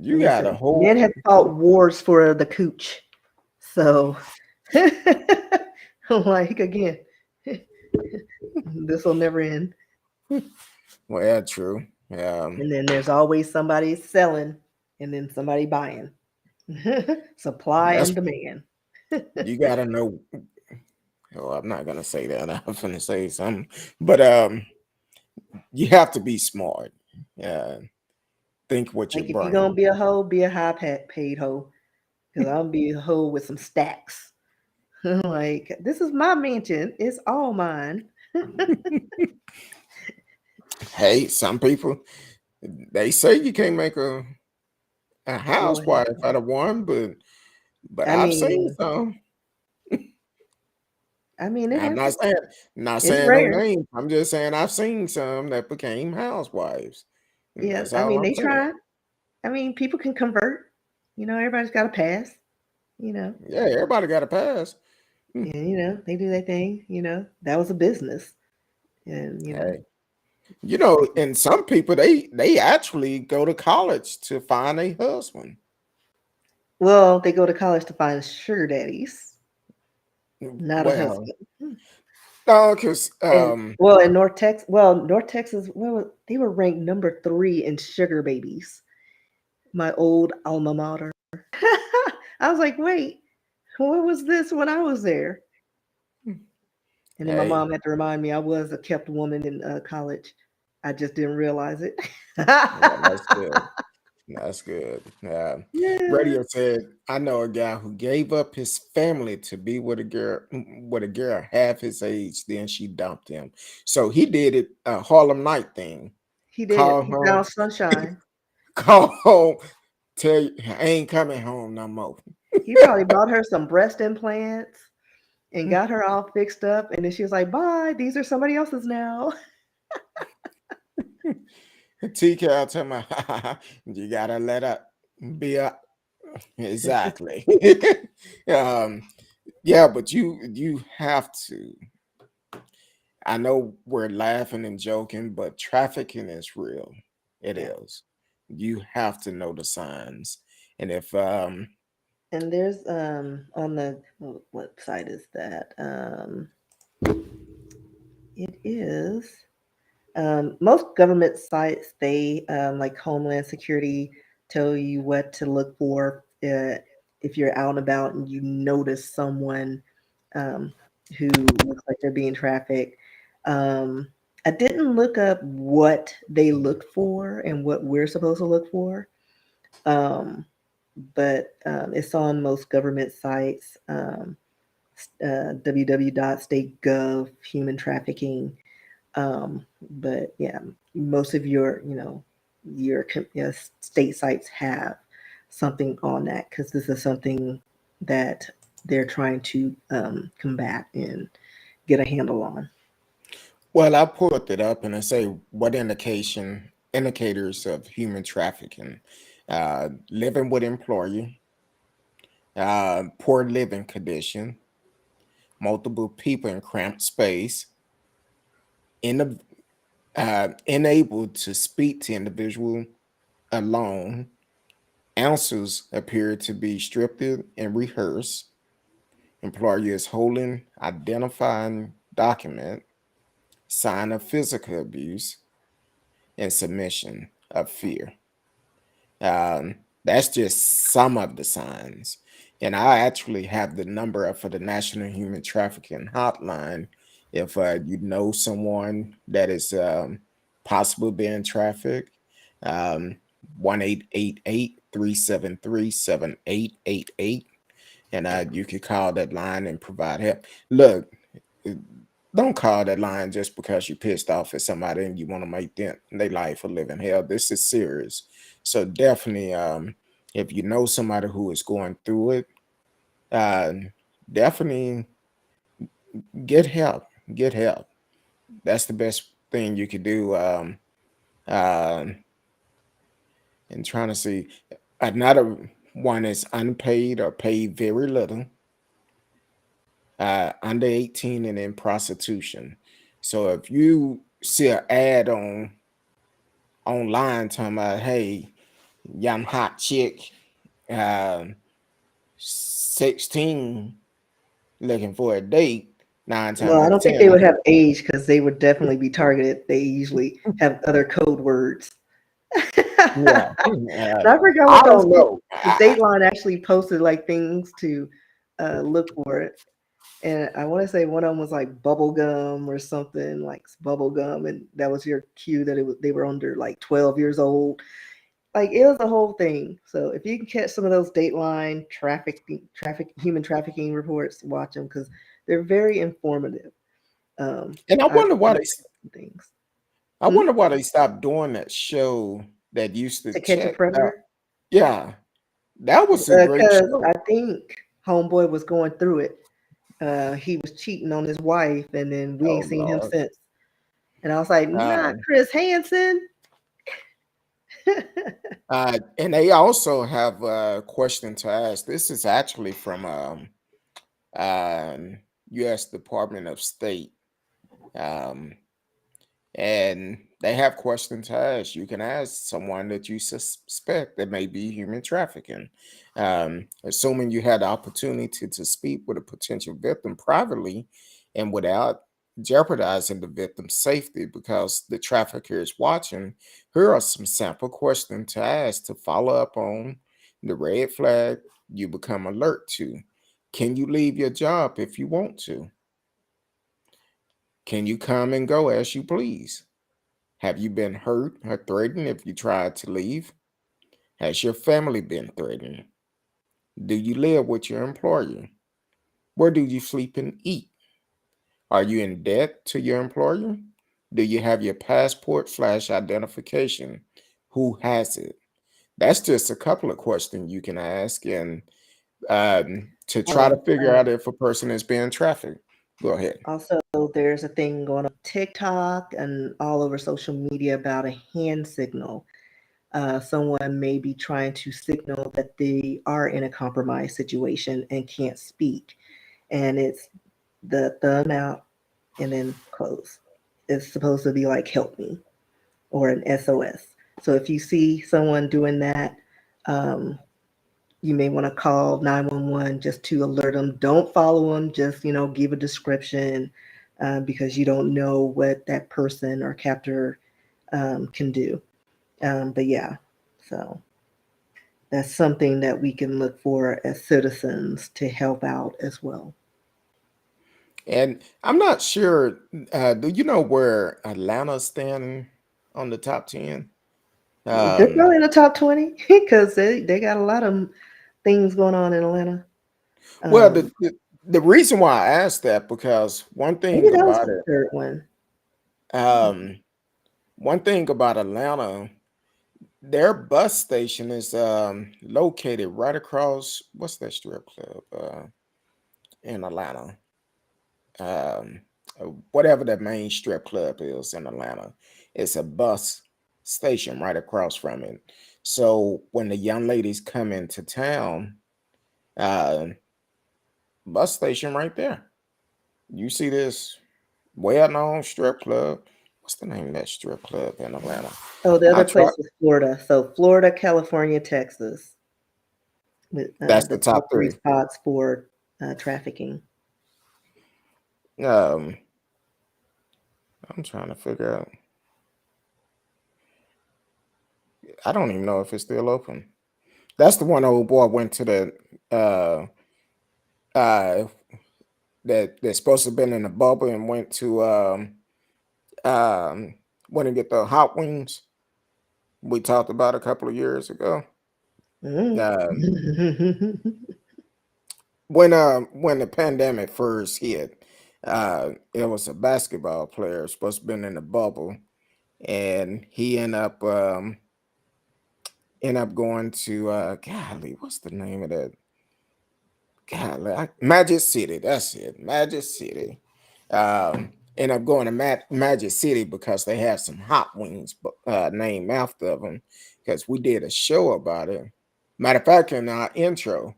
You got a Listen, men have fought whole wars for the cooch. So, like again, this will never end. well, yeah, true. And then there's always somebody selling and then somebody buying. Supply That's and demand. you gotta know. Oh, I'm not gonna say that. I'm gonna say something, but you have to be smart. Yeah, think what you're Like if you're gonna bringing. be a hoe, be a high paid hoe. Because I'll be a hoe with some stacks. Like, this is my mansion. It's all mine. Hey, some people they say you can't make a Well, housewife out of one, but I I've seen mean, some. it I'm not happens. saying not It's saying no rare. names. I'm just saying I've seen some that became housewives. And Yeah, that's all I'm they saying. try. People can convert. Everybody's got a pass. You know, Yeah, everybody got a pass. Hmm. and they do their thing. That was a business, and Hey, they, and some people they actually go to college to find a husband. well, they go to college to find sugar daddies, not a Well, husband. Hmm. no, because And in North Texas, they were ranked number 3 in sugar babies. My old alma mater. I was like, wait, what was this when I was there? And then my hey, mom had to remind me I was a kept woman in college. I just didn't realize it. well, that's good. That's good. Yeah, Radio said, I know a guy who gave up his family to be with a girl half his age. Then she dumped him. So he did it Harlem Night thing. he did. Call He home, found sunshine. call home, tell you I ain't coming home no more. He probably bought her some breast implants and got her all fixed up. And then she was like, bye, these are somebody else's now. TK, tell me, you gotta let up. Be up. Exactly. um, yeah, but you have to. I know we're laughing and joking, but trafficking is real. It Yeah. is. You have to know the signs. And if And there's on the what site is that? It is most government sites. They like Homeland Security tell you what to look for if you're out and about and you notice someone um, who looks like they're being trafficked. Um, I didn't look up what they look for and what we're supposed to look for. Um, but it's on most government sites, www.state.gov, human trafficking. But yeah, most of your state sites have something on that because this is something that they're trying to combat and get a handle on. well, I pulled it up and I say what indicators of human trafficking. Living with employer, poor living condition, multiple people in cramped space, in unable to speak to individual alone. Answers appear to be scripted and rehearsed. Employer is holding identifying document, sign of physical abuse, and submission of fear. That's just some of the signs. And I actually have the number for the National Human Trafficking Hotline. If you know someone that is possible being trafficked, um, 1-888-373-7888. And you could call that line and provide help. Look, don't call that line just because you pissed off at somebody and you want to make them their life a living hell. This is serious. So definitely, if you know somebody who is going through it, uh, definitely get help. Get help. That's the best thing you could do. Uh, and trying to see another one is unpaid or paid very little, under 18 and in prostitution. So if you see an ad online talking about, hey, young hot chick, um, 16 looking for a date, nine Well, times I out of don't think 10. they would have age because they would definitely be targeted. They usually have other code words. Yeah. And I forgot I what those don't know. the Dateline actually posted like things to look for it. And I want to say one of them was like bubble gum or something like bubble gum, and that was your cue that they were under like 12 years old. Like it was a whole thing. So if you can catch some of those Dateline human trafficking reports, watch them because they're very informative. And I I wonder why found they some things. I wonder why they stopped doing that show that used to To catch a check out. predator, Yeah, that was a great because show. I think Homeboy was going through it. He was cheating on his wife, and then we Oh ain't seen him Lord. since. And I was like, not Um, Chris Hansen. and they also have a question to ask. This is actually from um, U.S. Department of State. Um, and they have questions to ask. You can ask someone that you suspect that may be human trafficking. Assuming you had the opportunity to speak with a potential victim privately and without jeopardizing the victim's safety because the trafficker is watching, here are some sample questions to ask to follow up on the red flag you become alert to. Can you leave your job if you want to? Can you come and go as you please? Have you been hurt or threatened if you tried to leave? Has your family been threatened? Do you live with your employer? Where do you sleep and eat? Are you in debt to your employer? Do you have your passport flash identification? Who has it? That's just a couple of questions you can ask and to try to Oh, figure out if a person is being trafficked. Go ahead. also, there's a thing going on TikTok and all over social media about a hand signal. Someone may be trying to signal that they are in a compromised situation and can't speak. And it's the thumb out and then close. It's supposed to be like, help me, or an SOS. So if you see someone doing that, um, you may want to call 911 just to alert them. Don't follow them, just, give a description, because you don't know what that person or captor can do. But yeah, so that's something that we can look for as citizens to help out as well. And I'm not sure, do you know where Atlanta's standing on the top 10? They're Um, probably in the top 20 because they got a lot of things going on in Atlanta. well, Um, the reason why I asked that because Maybe that was the third one. um, one thing about Atlanta, their bus station is located right across what's that strip club in Atlanta? Um, Whatever the main strip club is in Atlanta, it's a bus station right across from it. So when the young ladies come into town, uh, bus station right there. You see this well-known strip club. What's the name of that strip club in Atlanta? Oh, the I other try. place was Florida. So Florida, California, Texas, with That's the the top top three three. spots for trafficking. Um, I'm trying to figure out. I don't even know if it's still open. That's the one old boy went to the uh uh that's supposed to have been in a bubble and went to um went and get the hot wings we talked about a couple of years ago. Mm. Um when the pandemic first hit, It was a basketball player supposed to have been in the bubble, and he ended up going to golly, what's the name of that? Golly, Magic City. That's it, Magic City. End up going to Magic City because they have some hot wings named after them. Because we did a show about it. Matter of fact, in our intro,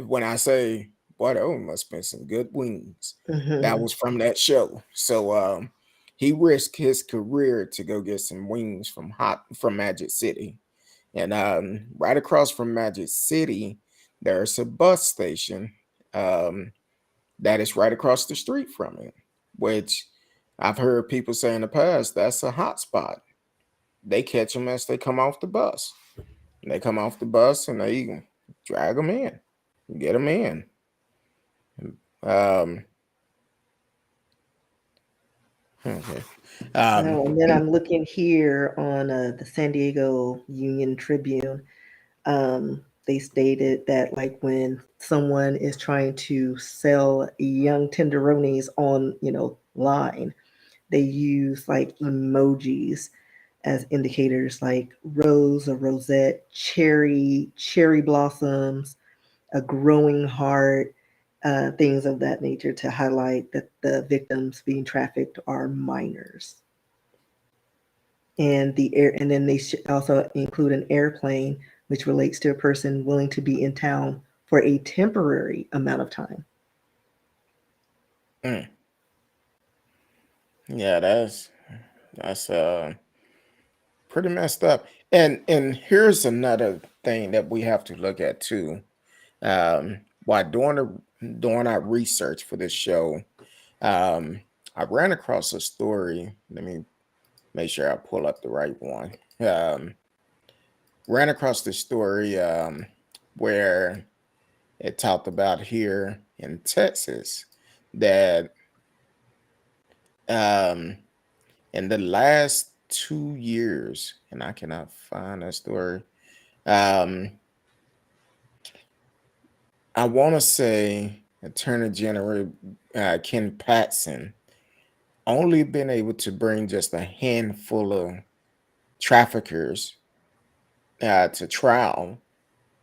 when I say, boy, that must have been some good wings, that Hmm. was from that show. So he risked his career to go get some wings from Magic City. And right across from Magic City, there's a bus station um, that is right across the street from it, which I've heard people say in the past that's a hot spot. They catch them as they come off the bus. They come off the bus and they drag them in, get them in. Um, okay. Um, No, and then I'm looking here on the San Diego Union Tribune. They stated that like when someone is trying to sell young tenderonis on, line, they use like emojis as indicators like rose or rosette, cherry blossoms, a growing heart, things of that nature to highlight that the victims being trafficked are minors. And then they should also include an airplane, which relates to a person willing to be in town for a temporary amount of time. mm, yeah, that's pretty messed up. And here's another thing that we have to look at too. While doing our research for this show, um, I ran across a story. Let me make sure I pull up the right one. Ran across the story where it talked about here in Texas that um, in the last 2 years, and I cannot find that story. Um, I want to say Attorney General Ken Patson only been able to bring just a handful of traffickers to trial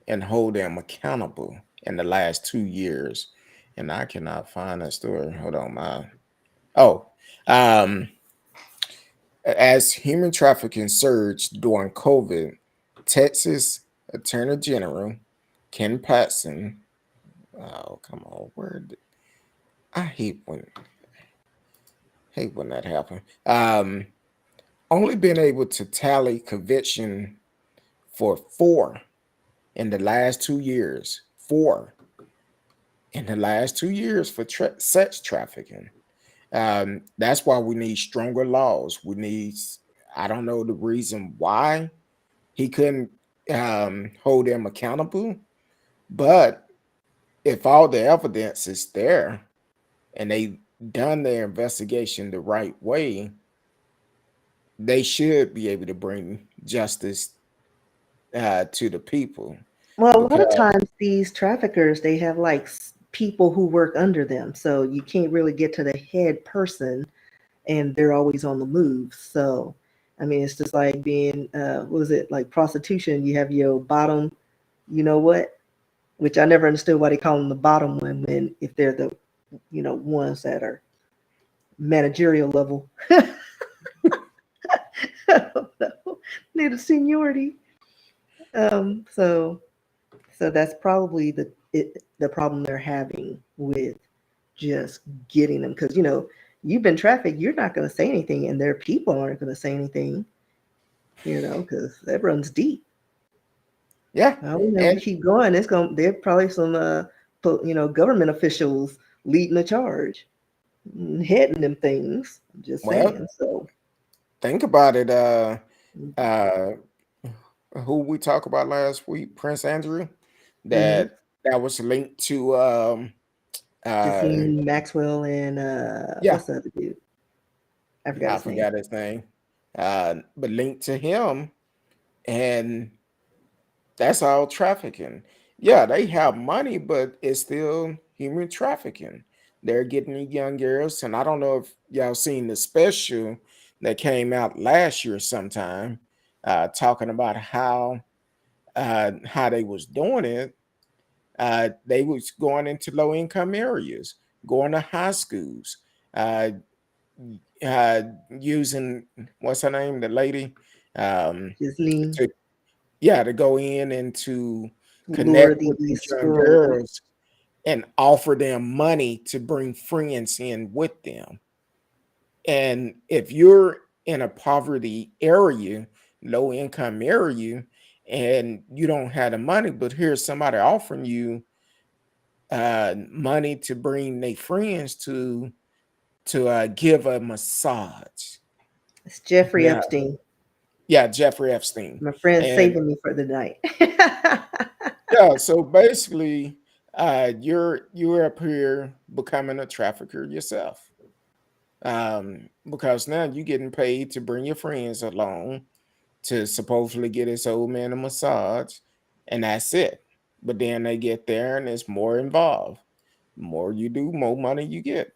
and hold them accountable in the last 2 years. And I cannot find that story. Hold on, my oh, um, as human trafficking surged during COVID, Texas Attorney General Ken Patson. Oh, come on, I hate when that happens. Only been able to tally conviction for four in the last 2 years. Four in the last 2 years for sex trafficking. That's why we need stronger laws. I don't know the reason why he couldn't hold them accountable, but if all the evidence is there and they done their investigation the right way, they should be able to bring justice to the people. Well, a lot of Because times these traffickers, they have like people who work under them. So you can't really get to the head person and they're always on the move. So, I mean, it's just like being, what was it, like prostitution? You have your bottom, you know what? Which I never understood why they call them the bottom women if they're the, ones that are managerial level. I don't know. They're the seniority. So that's probably the problem they're having with just getting them because you've been trafficked. You're not going to say anything, and their people aren't going to say anything. Because that runs deep. yeah, If we and keep going, it's going. There probably some government officials leading the charge, heading them things. I'm just well, saying. So. think about it. Uh, who we talked about last week, Prince Andrew, Mm-hmm. that was linked to uh Justine Maxwell and yeah, what's the other dude? I forgot I his name. forgot his name. But linked to him, and that's all trafficking. Yeah, they have money, but it's still human trafficking. they're getting the young girls. And I don't know if y'all seen the special that came out last year sometime, talking about how they was doing it. They was going into low income areas, going to high schools, uh, uh, using what's her name, the lady, um, Disney to to go in and to lure connect with these these young girls. girls and offer them money to bring friends in with them. And if you're in a poverty area, low income area, and you don't have the money, but here's somebody offering you money to bring their friends to give a massage. It's Jeffrey Yeah, Epstein. yeah, Jeffrey Epstein. My friend's And saving me for the night. yeah, so basically, you're up here becoming a trafficker yourself. Because now you're getting paid to bring your friends along to supposedly get this old man a massage, and that's it. But then they get there and it's more involved. More you do, more money you get.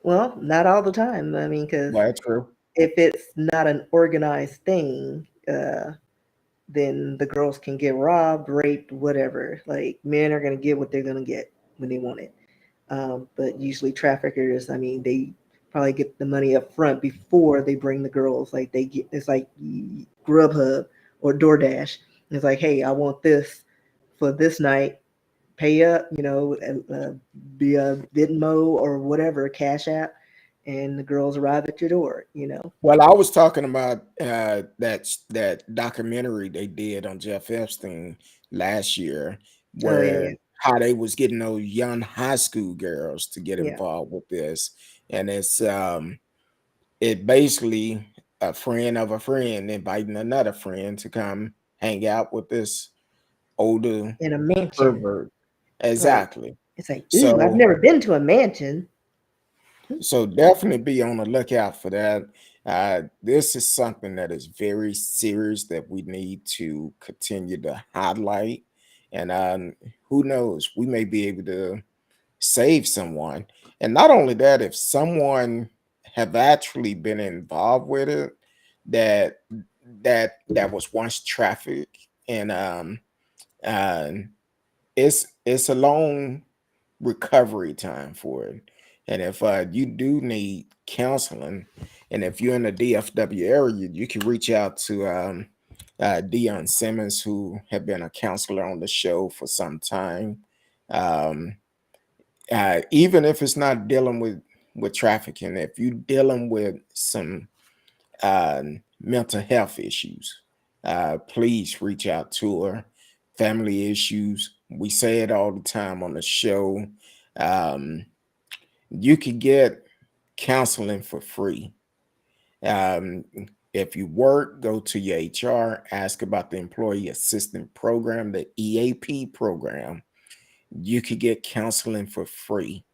Well, not all the time. I mean, because Well, that's true. if it's not an organized thing, then the girls can get robbed, raped, whatever. Like men are going to get what they're going to get when they want it. But usually traffickers, I mean, they probably get the money up front before they bring the girls. Like they get, it's like Grubhub or DoorDash. It's like, hey, I want this for this night. Pay up, via Venmo or whatever, Cash App, and the girls arrive at your door. Well, I was talking about that documentary they did on Jeff Epstein last year, Oh yeah, yeah, where how they was getting those young high school girls to get yeah. involved with this, and it basically a friend of a friend inviting another friend to come hang out with this older In a mansion. pervert. Like Exactly. it's like, ooh, I've So never been to a mansion. So definitely be on the lookout for that. This is something that is very serious that we need to continue to highlight. And who knows, we may be able to save someone. And not only that, if someone have actually been involved with it, that that was once trafficked, and uh, it's a long recovery time for it. And if you do need counseling, and if you're in the DFW area, you can reach out to Dion Simmons, who have been a counselor on the show for some time. Um, Even if it's not dealing with trafficking, if you're dealing with some uh, mental health issues, please reach out to her. Family issues, we say it all the time on the show. Um, you could get counseling for free. Um, if you work, go to your HR, ask about the Employee Assistance Program, the EAP program. You could get counseling for free.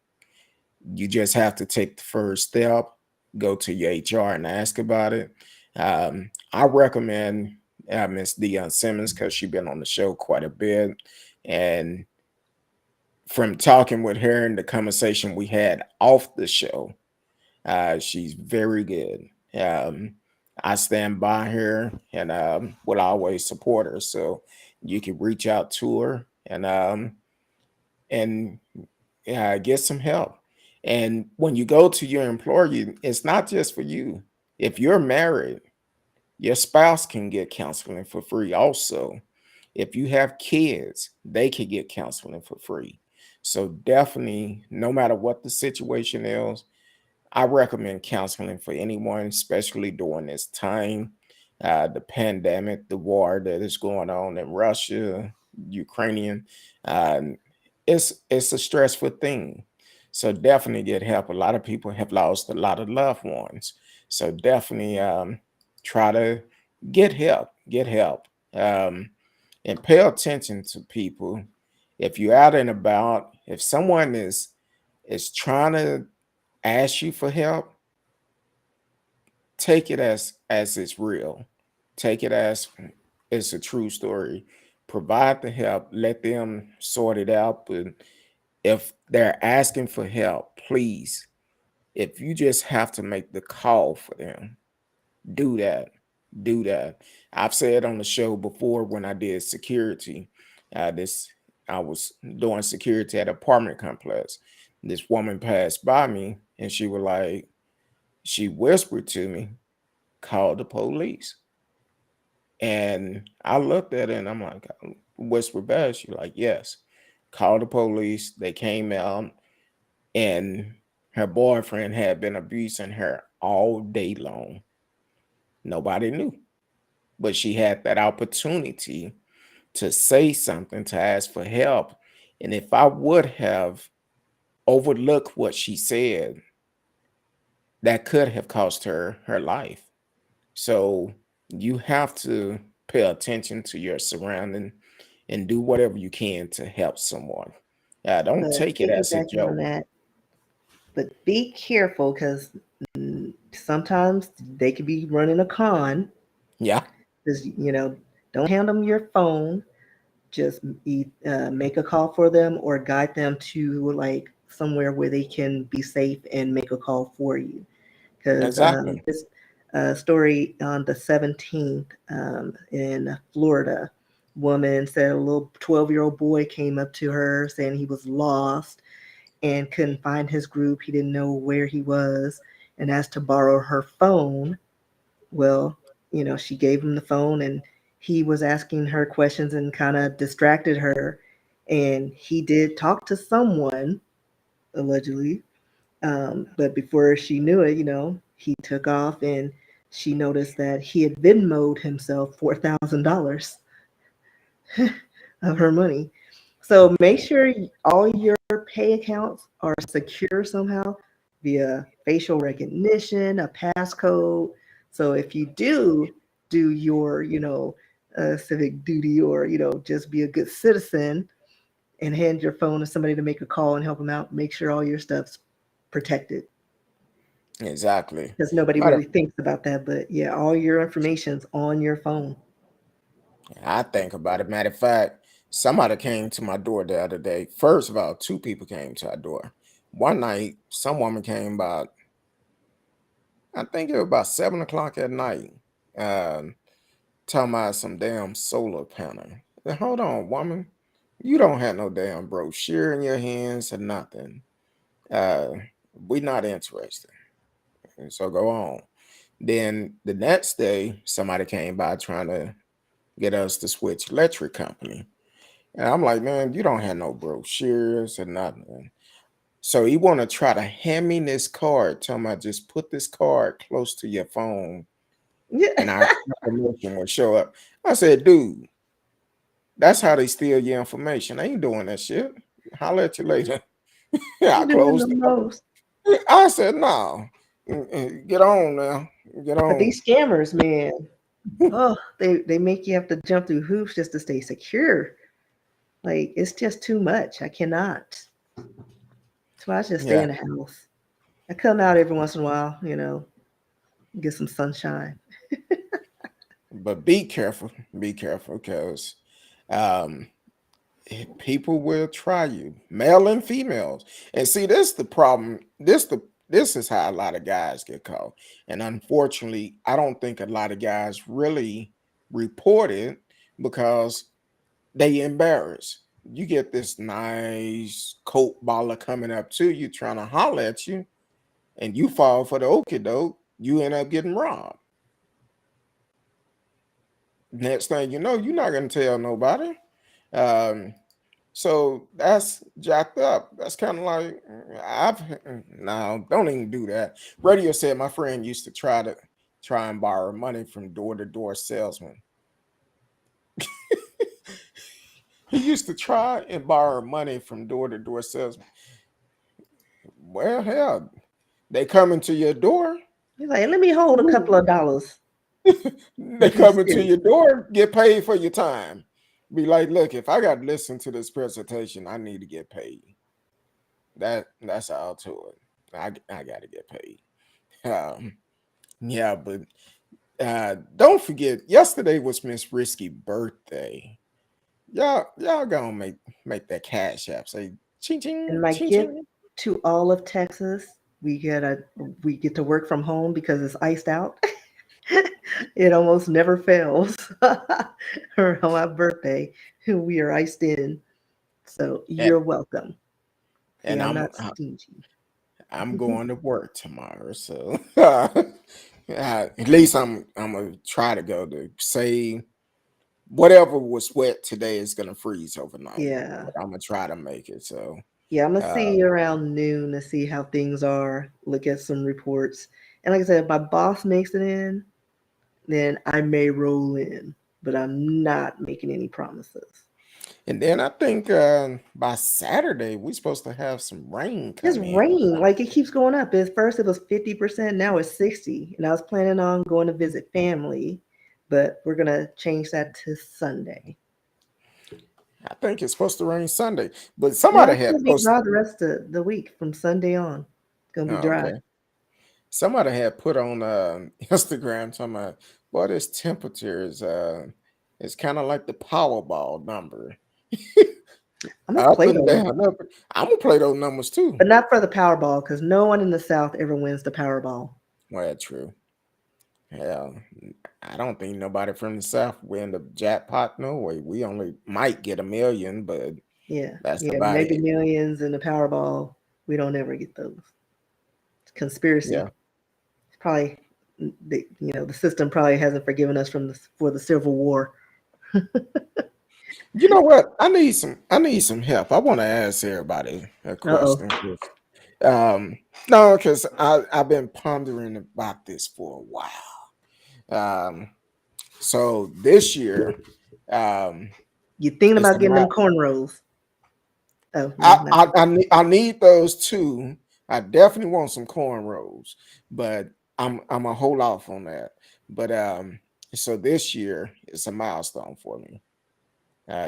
You just have to take the first step, go to your HR and ask about it. I recommend Miss Dion Simmons because she's been on the show quite a bit. And from talking with her and the conversation we had off the show, she's very good. I stand by her and will always support her. So you can reach out to her and get some help. And when you go to your employer, it's not just for you. If you're married, your spouse can get counseling for free also. If you have kids, they can get counseling for free. So definitely, no matter what the situation is, I recommend counseling for anyone, especially during this time, the pandemic, the war that is going on in Russia, Ukrainian. Um, it's a stressful thing. So definitely get help. A lot of people have lost a lot of loved ones. So definitely try to get help. Get help. And pay attention to people. If you're out and about, if someone is trying to ask you for help, take it as it's real. Take it as it's a true story. Provide the help. Let them sort it out. But If they're asking for help, please, if you just have to make the call for them, do that. Do that. I've said on the show before when I did security, this I was doing security at an apartment complex. This woman passed by me and she was like, she whispered to me, call the police. And I looked at it and I'm like, whisper back. She's like, yes, call the police. They came out and her boyfriend had been abusing her all day long. Nobody knew, but she had that opportunity to say something, to ask for help. And if I would have overlooked what she said, that could have cost her her life. So you have to pay attention to your surrounding and do whatever you can to help someone. Don't But take it as a piggybacking on joke. that, but be careful because sometimes they could be running a con. Yeah, Just don't hand them your phone. Just make a call for them or guide them to like somewhere where they can be safe and make a call for you. Because exactly. this story on the 17th in Florida, woman said a little 12-year-old boy came up to her saying he was lost and couldn't find his group. He didn't know where he was and asked to borrow her phone. Well, she gave him the phone and he was asking her questions and kind of distracted her. And he did talk to someone, allegedly. But before she knew it, he took off and she noticed that he had Venmoed himself $4,000 of her money. So make sure all your pay accounts are secure somehow via facial recognition, a passcode. So if you do your, civic duty or, just be a good citizen and hand your phone to somebody to make a call and help them out, make sure all your stuff's protected Exactly. because nobody Matter really thinks about that. But yeah, all your information's on your phone. I think about it. Matter of fact, somebody came to my door the other day. First of all, two people came to our door. One night, some woman came about, I think it was about 7 o'clock at night, um, talking about some damn solar panel. Now, hold on, woman. You don't have no damn brochure in your hands or nothing. Uh, we're not interested. So go on. Then the next day, somebody came by trying to get us to switch electric company. And I'm like, man, you don't have no brochures or nothing. So he want to try to hand me this card, telling me just put this card close to your phone Yeah. and our information will show up. I said, dude, that's how they steal your information. I ain't doing that shit. Holler at you later. Yeah, I You're doing the closed it up. most. I said, no, get on now. Get But on. these scammers, man, oh, they make you have to jump through hoops just to stay secure. Like it's just too much. I cannot. So I just stay Yeah, in the house. I come out every once in a while, get some sunshine. but be careful. Be careful because um, people will try you, male and females. And see, this the problem. This is how a lot of guys get caught. And unfortunately, I don't think a lot of guys really report it because they embarrassed. You get this nice coke baller coming up to you, trying to holler at you, and you fall for the okie doke. You end up getting robbed. Next thing you know, you're not gonna tell nobody. Um, So that's jacked up. That's kind of like I've no, don't even do that. Radio said my friend used to try and borrow money from door to door salesman. He used to try and borrow money from door to door salesman. Well, hell, they come into your door. He's like, let me hold a couple of dollars. They But he's come into serious. your door, get paid for your time. Be like, look, if I got to listen to this presentation, I need to get paid. That's all to it. I got to get paid. Um, yeah, but don't forget, yesterday was Miss Risky birthday. Y'all gonna make that cash app. Say Ching And ching my ching gift ching. to all of Texas, we get to work from home because it's iced out. It almost never fails. Around my birthday, we are iced in. So And you're welcome. See, and I'm I'm not stingy. I'm going to work tomorrow, so at least I'm gonna try to go to save whatever was wet today is gonna freeze overnight, Yeah. but I'm gonna try to make it. So, Yeah, I'm gonna uh, see you around noon to see how things are, look at some reports. And like I said, if my boss makes it in, then I may roll in, but I'm not making any promises. and then I think by Saturday we're supposed to have some rain It's come in. rain, like it keeps going up. At first it was 50%, now it's 60. And I was planning on going to visit family, but we're gonna change that to Sunday. I think it's supposed to rain Sunday, but No, somebody it's gonna had be posted. dry the rest of the week from Sunday on. It's gonna be Oh, dry. okay. Somebody had put on Instagram talking about, boy, this temperature is it's kind of like the Powerball number. I'm gonna Up play and those, down, up. I'm gonna play those numbers too. but not for the Powerball, because no one in the South ever wins the Powerball. Well, that's true. Hell, I don't think nobody from the South win the jackpot. No way. We only might get 1 million, but Yeah, that's yeah, about Mega it. Millions and the Powerball. We don't ever get those. It's conspiracy. Yeah. It's probably the system probably hasn't forgiven us for the Civil War. You know what? I need some help. I want to ask everybody a Uh oh. question. No, because I've been pondering about this for a while. So this year, um, You thinking it's about a getting them mile. cornrows? Oh no, I, not I you. I need those too. I definitely want some cornrows, but I'm a hold off on that. But so this year it's a milestone for me.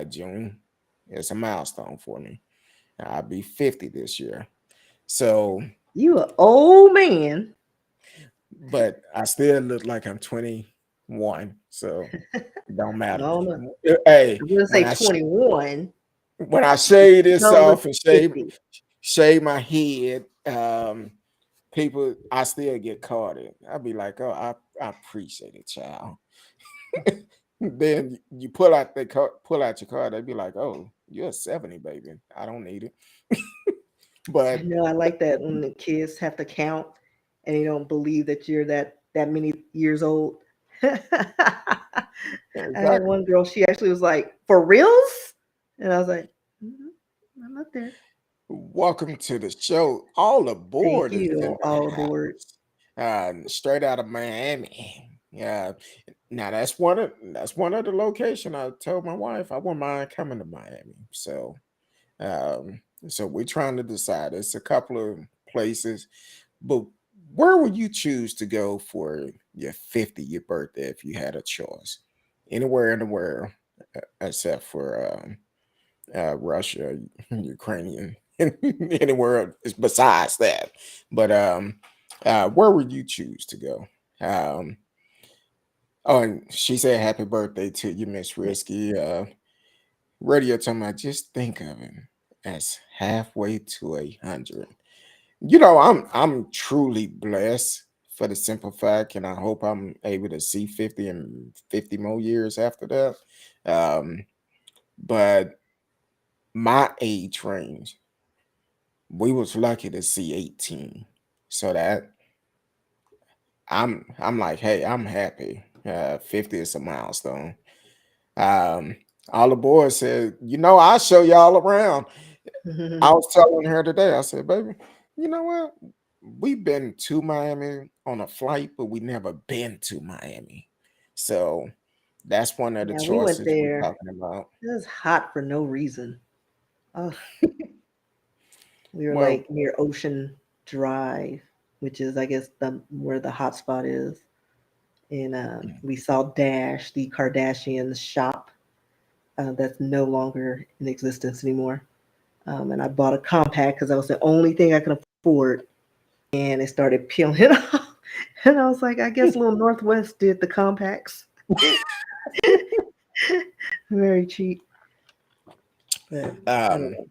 June, it's a milestone for me. I'll be 50 this year. So, You an old man. but I still look like I'm 21, so it don't I matter. don't know. Hey, I'm gonna say 21. when I shave this Number off and 50. shave my head, people, I still get caught in. I'll be like, oh, I appreciate it, child. Then you pull out your card, they be like, oh, you're a 70, baby. I don't need it. I But know I like that when the kids have to count and they don't believe that you're that many years old. I had exactly. one girl, she actually was like, "For reals?" And I was like, I'm up there. Welcome to the show. All Thank aboard is in you. the All aboard. house. Straight out of Miami. Yeah. Now that's one of the location I told my wife I wouldn't mind coming to Miami. So we're trying to decide. It's a couple of places, but where would you choose to go for your 50th birthday if you had a choice? Anywhere in the world, except for Russia, Ukrainian, anywhere besides that. But where would you choose to go? Um, oh, and she said, "Happy birthday to you, Miss Risky." Radio talking about just think of it as halfway to 100. I'm truly blessed for the simple fact, and I hope I'm able to see 50 and 50 more years after that. Um, but my age range, we was lucky to see 18. So that I'm like, hey, I'm happy. 50 is a milestone. Um, all the boys said, I'll show y'all around. I was telling her today, I said, baby, you know what? We've been to Miami on a flight, but we never been to Miami. So that's one of the Yeah, we went choices we're there. talking about. It was hot for no reason. Oh, we were Well, like near Ocean Drive, which is, I guess, where the hot spot is. And we saw Dash, the Kardashian shop that's no longer in existence anymore. And I bought a compact because that was the only thing I could afford. And it started peeling off. And I was like, I guess Little Northwest did the compacts. Very cheap. But um, anyway.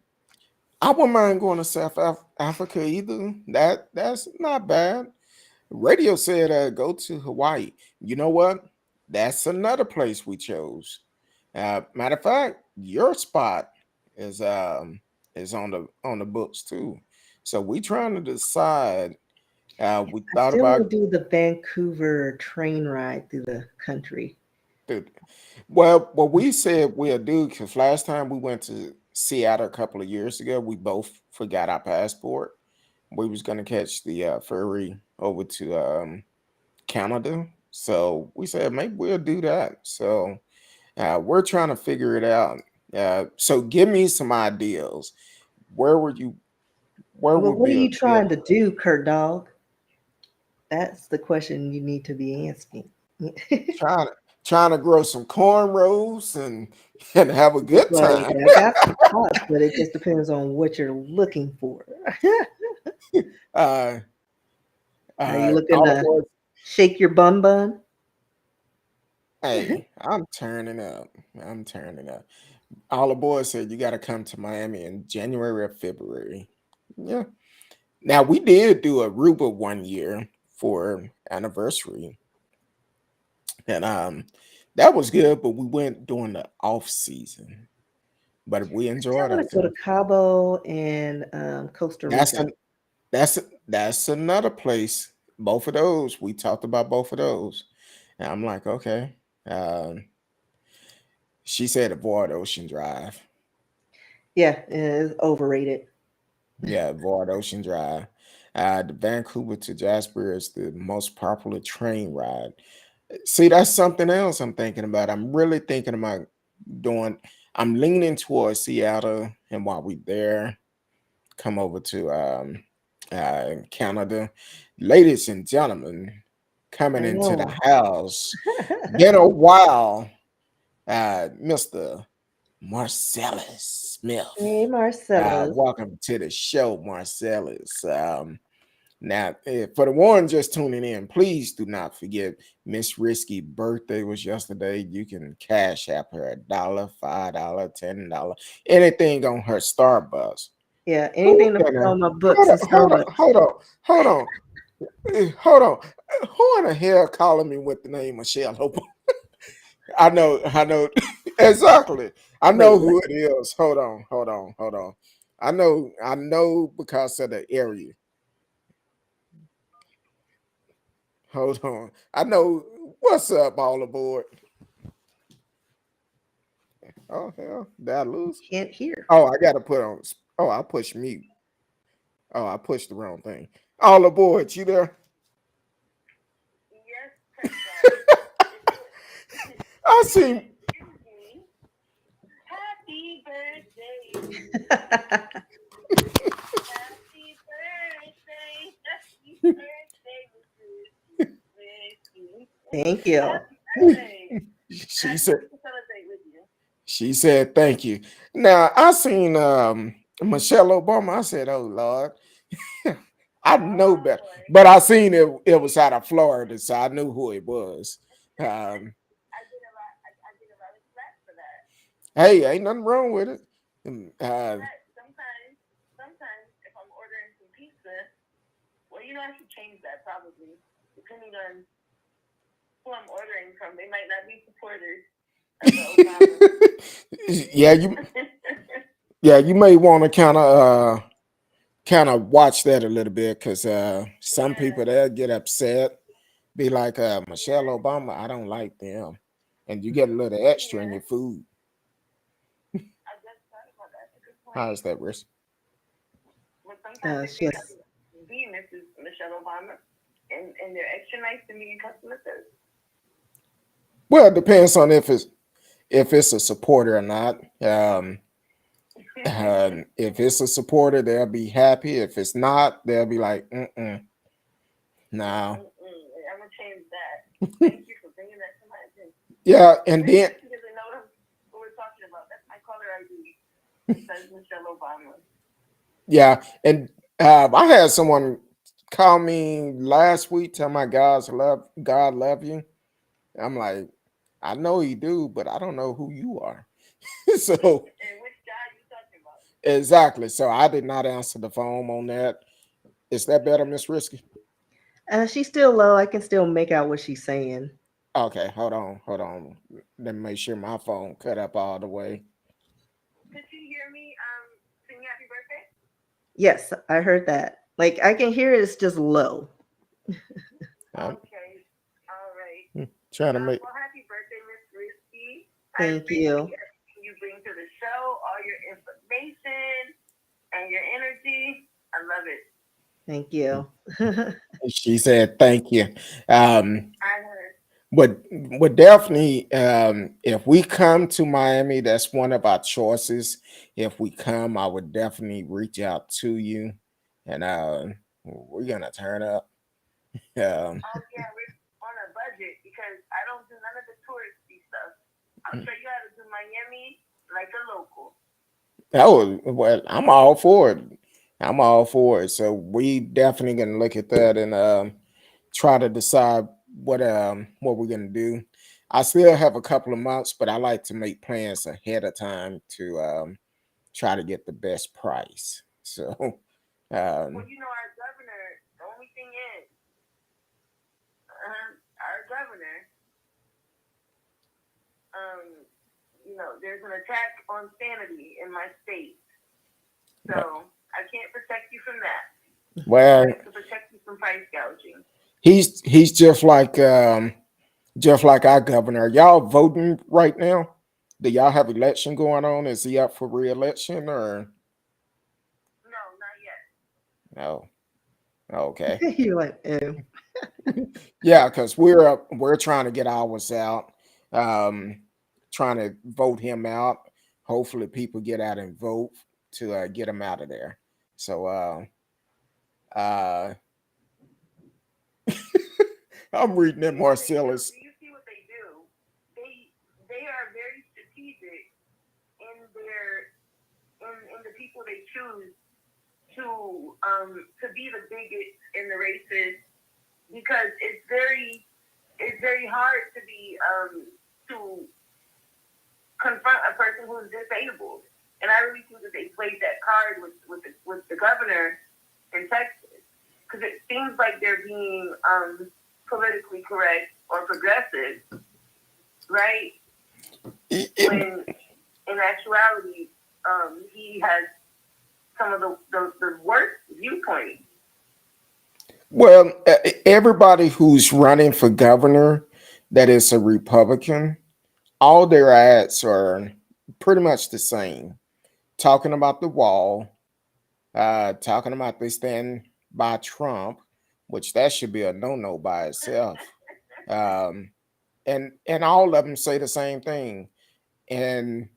I wouldn't mind going to Africa either. That's not bad. Radio said go to Hawaii. You know what? That's another place we chose. Matter of fact, your spot is on the books too. So we trying to decide. We I thought still want about to do the Vancouver train ride through the country. the well, what we said we'll do because last time we went to Seattle a couple of years ago, we both forgot our passport. We was gonna catch the ferry over to Canada. So we said maybe we'll do that. So we're trying to figure it out. So give me some ideas. Where would you? Where Well, would what are be a you good trying to do, Curtdog? That's the question you need to be asking. trying to grow some cornrows and and have a good Well, time? yeah, I got some thoughts, but it just depends on what you're looking for. Uh, Are you looking all the to boys. shake your bun bun? Hey, I'm turning up. I'm turning up. All the boys said you got to come to Miami in January or February. Yeah. Now we did do Aruba one year for anniversary, and that was good. But we went during the off season. But we I still enjoyed want to go to ourselves. Cabo and Costa That's Rica. an that's another place. Both of those we talked about both of those, and I'm like, okay. Um, she said avoid Ocean Drive. Yeah, it's overrated. Yeah, avoid Ocean Drive. The Vancouver to Jasper is the most popular train ride. See, that's something else I'm thinking about. I'm really thinking about doing. I'm leaning towards Seattle, and while we there, come over to Canada. Ladies and gentlemen, coming I into the know. house. Been a while, Mr. Marcellus Smith. Hey, Marcellus. Welcome to the show, Marcellus. Now, for the one just tuning in, please do not forget Miss Risky birthday was yesterday. You can cash app her $1, $5, $10, anything on her Starbucks. Yeah, Who anything to in put the on my hold books on, is hold on, Starbucks. hold on, hold on, hold on. Who in the hell calling me with the name Michelle Obama? I know exactly. I Wait, know what? who it is. Hold on. I know because of the area. Hold on. I know what's up, all aboard. Oh hell, did I lose? Can't hear. Oh, I gotta put on. Oh, I pushed mute. Oh, I pushed the wrong thing. All aboard, you there? I see. Thank you. She said. She said, "Thank you." Now I seen Michelle Obama. I said, "Oh Lord, I know better." But I seen it. It was out of Florida, so I knew who it was. Um, hey, ain't nothing wrong with it. Uh, yeah, you yeah you may want to kind of watch that a little bit because some people they'll get upset, be like Michelle Obama. I don't like them, and you get a little extra in your food. How's that, Risk? Yes. Well, it depends on if it's a supporter or not. If it's a supporter, they'll be happy. If it's not, they'll be like, no. Yeah, and then yeah, and I had someone call me last week, tell my God love you. I'm like, I know he do, but I don't know who you are. So Exactly. So I did not answer the phone on that. Is that better, Miss Risky? She's still low. I can still make out what she's saying. Okay, hold on, hold on. Let me make sure my phone cut up all the way. Could you hear me sing happy birthday? Yes, I heard that. Like I can hear it, it's just low. I'm Okay. All right. trying to make. Well, happy birthday, Miss Risky. I Thank appreciate you. everything you bring to the show, all your information and your energy. I love it. Thank you. She said, "Thank you." Um, I heard. would definitely, if we come to Miami, that's one of our choices. If we come, I would definitely reach out to you, and we're gonna turn up. Um, Oh yeah, we're on a budget because I don't do none of the touristy stuff. I'll show you how to do Miami like a local. oh well, I'm all for it. I'm all for it. So we definitely gonna look at that and try to decide what we're gonna do. I still have a couple of months, but I like to make plans ahead of time to try to get the best price. So Well, um, our governor. The only thing is, our governor. Um, there's an attack on sanity in my state, so I can't protect you from that. well, I have to protect you from price gouging. he's just like our governor. Y'all voting right now? Do y'all have election going on? Is he up for re-election or No, not yet. no? Okay. You're like, oh. Yeah, because we're trying to get ours out, um, trying to vote him out. Hopefully, people get out and vote to get him out of there. So uh, I'm reading it, Marcellus. Do you see what they do? They are very strategic in in the people they choose to be the bigots and the racists because it's very hard to be to confront a person who's disabled. And I really think that they played that card with the governor in Texas because it seems like they're being politically correct or progressive, right? When in actuality, he has some of the worst viewpoints. Well, everybody who's running for governor that is a Republican, all their ads are pretty much the same. Talking about the wall, talking about they stand by Trump, which that should be a no-no by itself. Um, and all of them say the same thing. And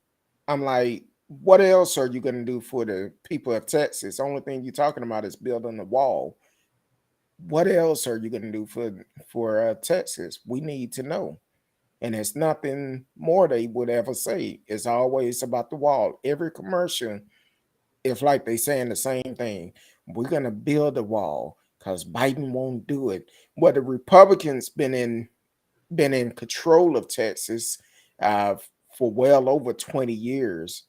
I'm like, what else are you going to do for the people of Texas? Only thing you're talking about is building the wall. What else are you going to do for Texas? We need to know. And it's nothing more they would ever say. It's always about the wall. Every commercial, it's like they saying the same thing. We're gonna build a wall because Biden won't do it. Well, the Republicans been in control of Texas uh, for well over 20 years,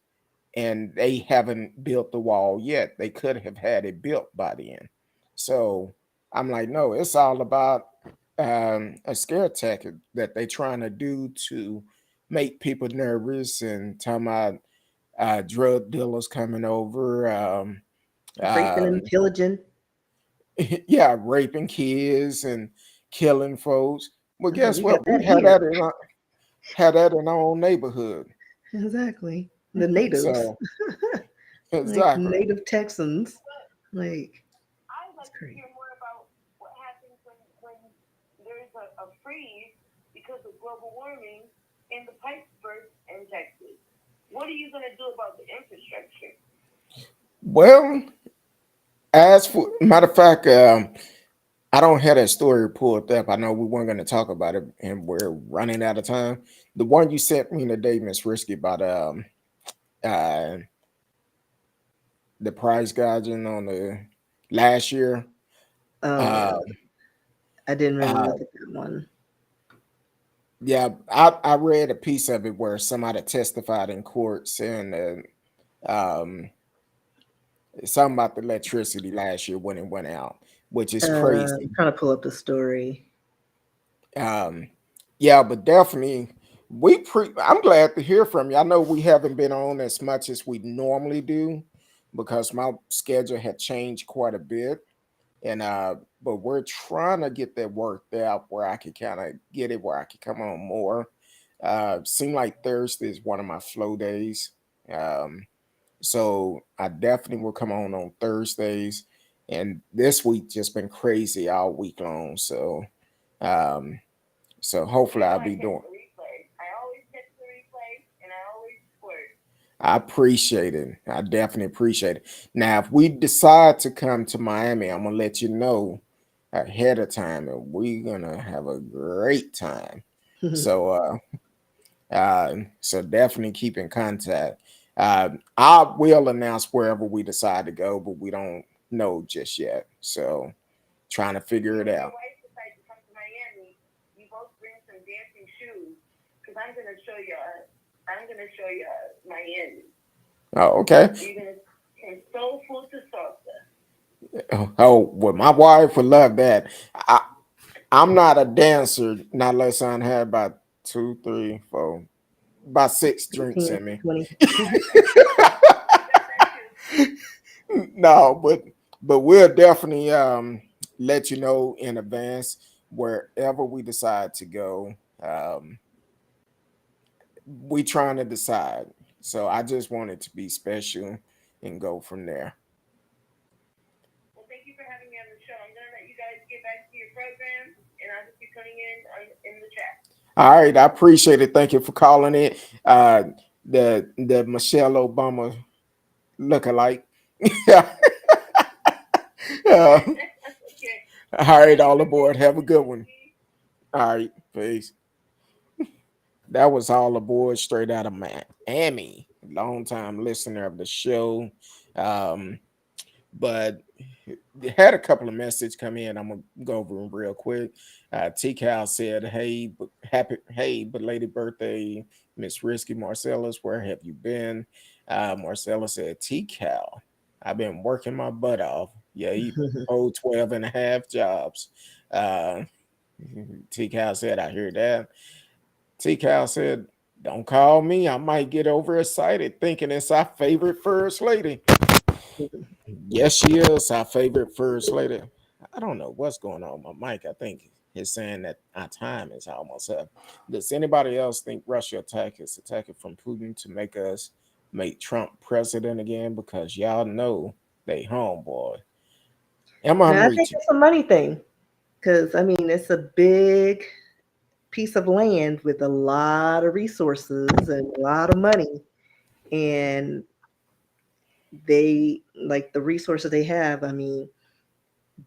and they haven't built the wall yet. They could have had it built by then. So I'm like, no, it's all about a scare tactic that they're trying to do to make people nervous and talking about drug dealers coming over, Raping um, and pillaging. yeah, raping kids and killing folks. Well, I said, guess we got what? that We had here. our own neighborhood. Exactly. The natives, So like exactly. native Texans. Like, I'd it's like to crazy. hear more about what happens when there's a freeze because of global warming and the pipes burst in Texas. What are you going to do about the infrastructure? Well, as for matter of fact, I don't have that story pulled up. I know we weren't going to talk about it, and we're running out of time. The one you sent me today, Miss Risky, about uh, the price gouging on the last year. Uh, Oh, I didn't really uh, look at that one. yeah, I read a piece of it where somebody testified in court saying that something about the electricity last year when it went out, which is crazy. Trying to pull up the story. Um, yeah, but definitely I'm glad to hear from you. I know we haven't been on as much as we normally do because my schedule had changed quite a bit. And but we're trying to get that worked out where I can kind of get it where I can come on more. Seem like Thursday is one of my flow days. Um, so I definitely will come on Thursdays. And this week just been crazy all week long. Um, so hopefully You know I'll I be catch doing. the replay. I always catch the replay, and I always squirt. I appreciate it. I definitely appreciate it. Now, if we decide to come to Miami, I'm gonna let you know ahead of time, and we're gonna have a great time. So, so definitely keep in contact. I will announce wherever we decide to go, but we don't know just yet. So, trying to figure And it if your out. wife decides to come to Miami, you both bring some dancing shoes, because I'm gonna show you. I'm gonna show you Miami. Oh, okay. You're gonna from soulful to salsa. Oh, well, my wife would love that. I'm not a dancer, not unless I had about two, three, four, about six drinks 15, in me. 20. That too. No, but we'll definitely let you know in advance wherever we decide to go. We trying to decide. So I just want it to be special and go from there. Well, thank you for having me on the show. I'm gonna let you guys get back to your program, and I'll just be tuning in the chat. All right, I appreciate it. Thank you for calling it. Uh, the Michelle Obama lookalike. uh, Okay. all right, Have a all good day, aboard. Have a good one. Stephanie. All right, peace. That was all aboard straight out of Miami. Long time listener of the show. Um, but had a couple of messages come in. I'm gonna go over them real quick. T Cal said, "Hey, belated birthday, Miss Risky Marcellus. Where have you been?" Marcellus said, "T Cal, I've been working my butt off. Yeah, he owed 12 and a half jobs." Uh, T Cal said, "I hear that." T Cal said, "Don't call me. I might get overexcited thinking it's our favorite first lady." Yes, she is our favorite first lady. I don't know what's going on with my mic. I think it's saying that our time is almost up. Does anybody else think Russia attack is attacking from Putin to make Trump president again? Because y'all know they homeboy. Emma, I'm Now, I think reaching. it's a money thing because, I mean, it's a big piece of land with a lot of resources and a lot of money. And they, like the resources they have, I mean,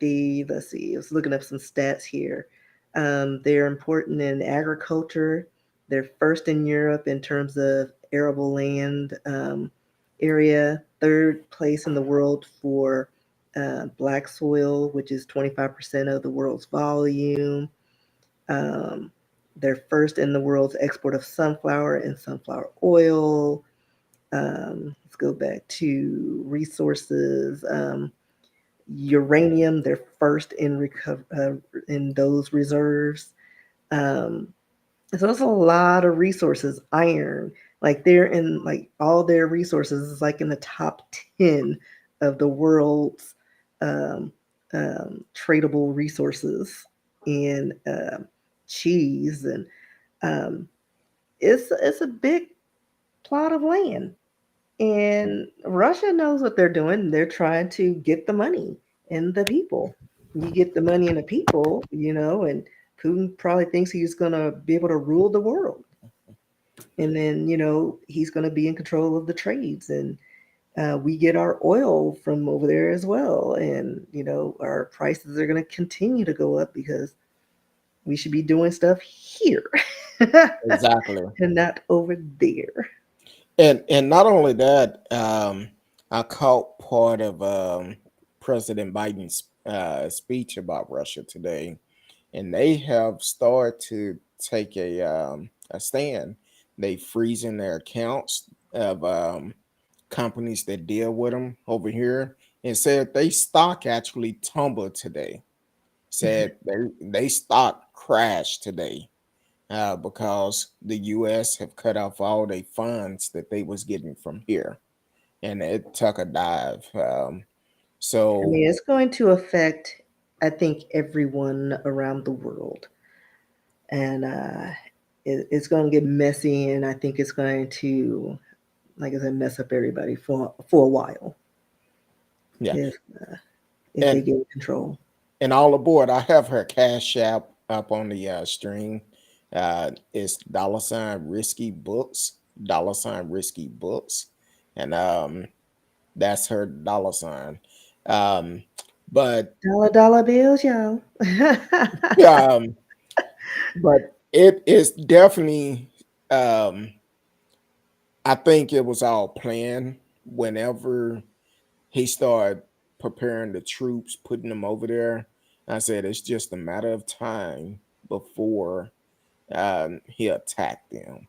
let's see, I was looking up some stats here. They're important in agriculture. They're first in Europe in terms of arable land area, third place in the world for black soil, which is 25% of the world's volume. Um, they're first in the world's export of sunflower and sunflower oil. Let's go back to resources. Uranium, they're first in those reserves. Um, so it's a lot of resources. Iron, like they're in like all their resources is like in the top 10 of the world's um, tradable resources in cheese, and um, it's a big plot of land. And Russia knows what they're doing. They're trying to get the money and the people. You get the money and the people, and Putin probably thinks he's going to be able to rule the world. And then, he's going to be in control of the trades. And we get our oil from over there as well. And, our prices are going to continue to go up because we should be doing stuff here Exactly. and not over there. And not only that, I caught part of President Biden's speech about Russia today, and they have started to take a stand. They freezing their accounts of companies that deal with them over here, and said they stock actually tumbled today. Said they stock crashed today because the U.S. have cut off all their funds that they was getting from here, and it took a dive. I So mean, it's going to affect, I think, everyone around the world. And it's going to get messy. And I think it's going to, like I said, mess up everybody for a while yeah, if if they and get in control. all aboard. I have her cash app up on the stream. It's $risky books, $risky books, and that's her dollar sign. Um, but Dollar bills, y'all. um, but it is definitely. Um, I think it was all planned. Whenever he started preparing the troops, putting them over there, I said it's just a matter of time before he attacked them.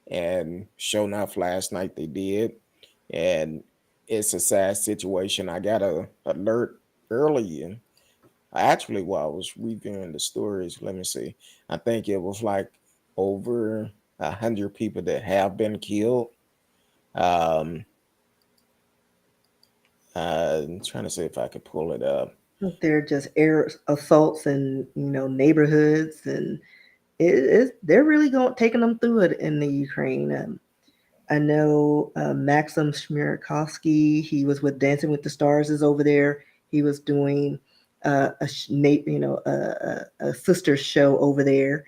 And sure enough, last night they did. And it's a sad situation. I got a alert early, actually, while I was reviewing the stories, let me see. I think it was like over 100 people that have been killed. Um, I'm trying to see if I could pull it up. They're just air assaults and neighborhoods, and they're really going taking them through it in the Ukraine. I know Maxim Shmierkowski. He was with Dancing with the Stars. Is over there. He was doing a sister show over there,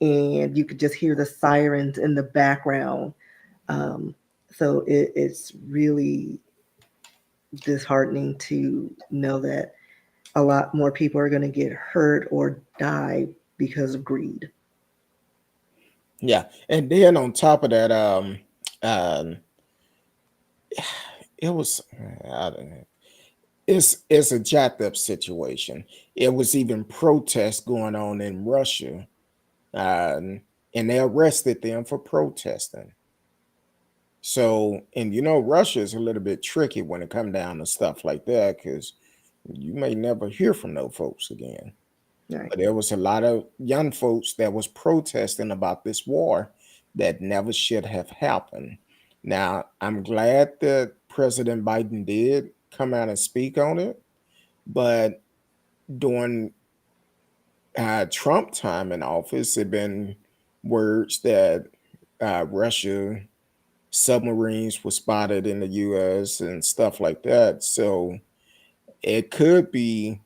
and you could just hear the sirens in the background. Um, so it's really disheartening to know that a lot more people are going to get hurt or die because of greed. Yeah, and then on top of that, um, it was I don't know. It's a jacked up situation. It was even protests going on in Russia, and they arrested them for protesting. So, and Russia is a little bit tricky when it come down to stuff like that because you may never hear from those folks again. Right. But there was a lot of young folks that was protesting about this war that never should have happened. Now, I'm glad that President Biden did come out and speak on it, but during Trump time in office, had been words that Russia submarines were spotted in the U.S. and stuff like that. So it could be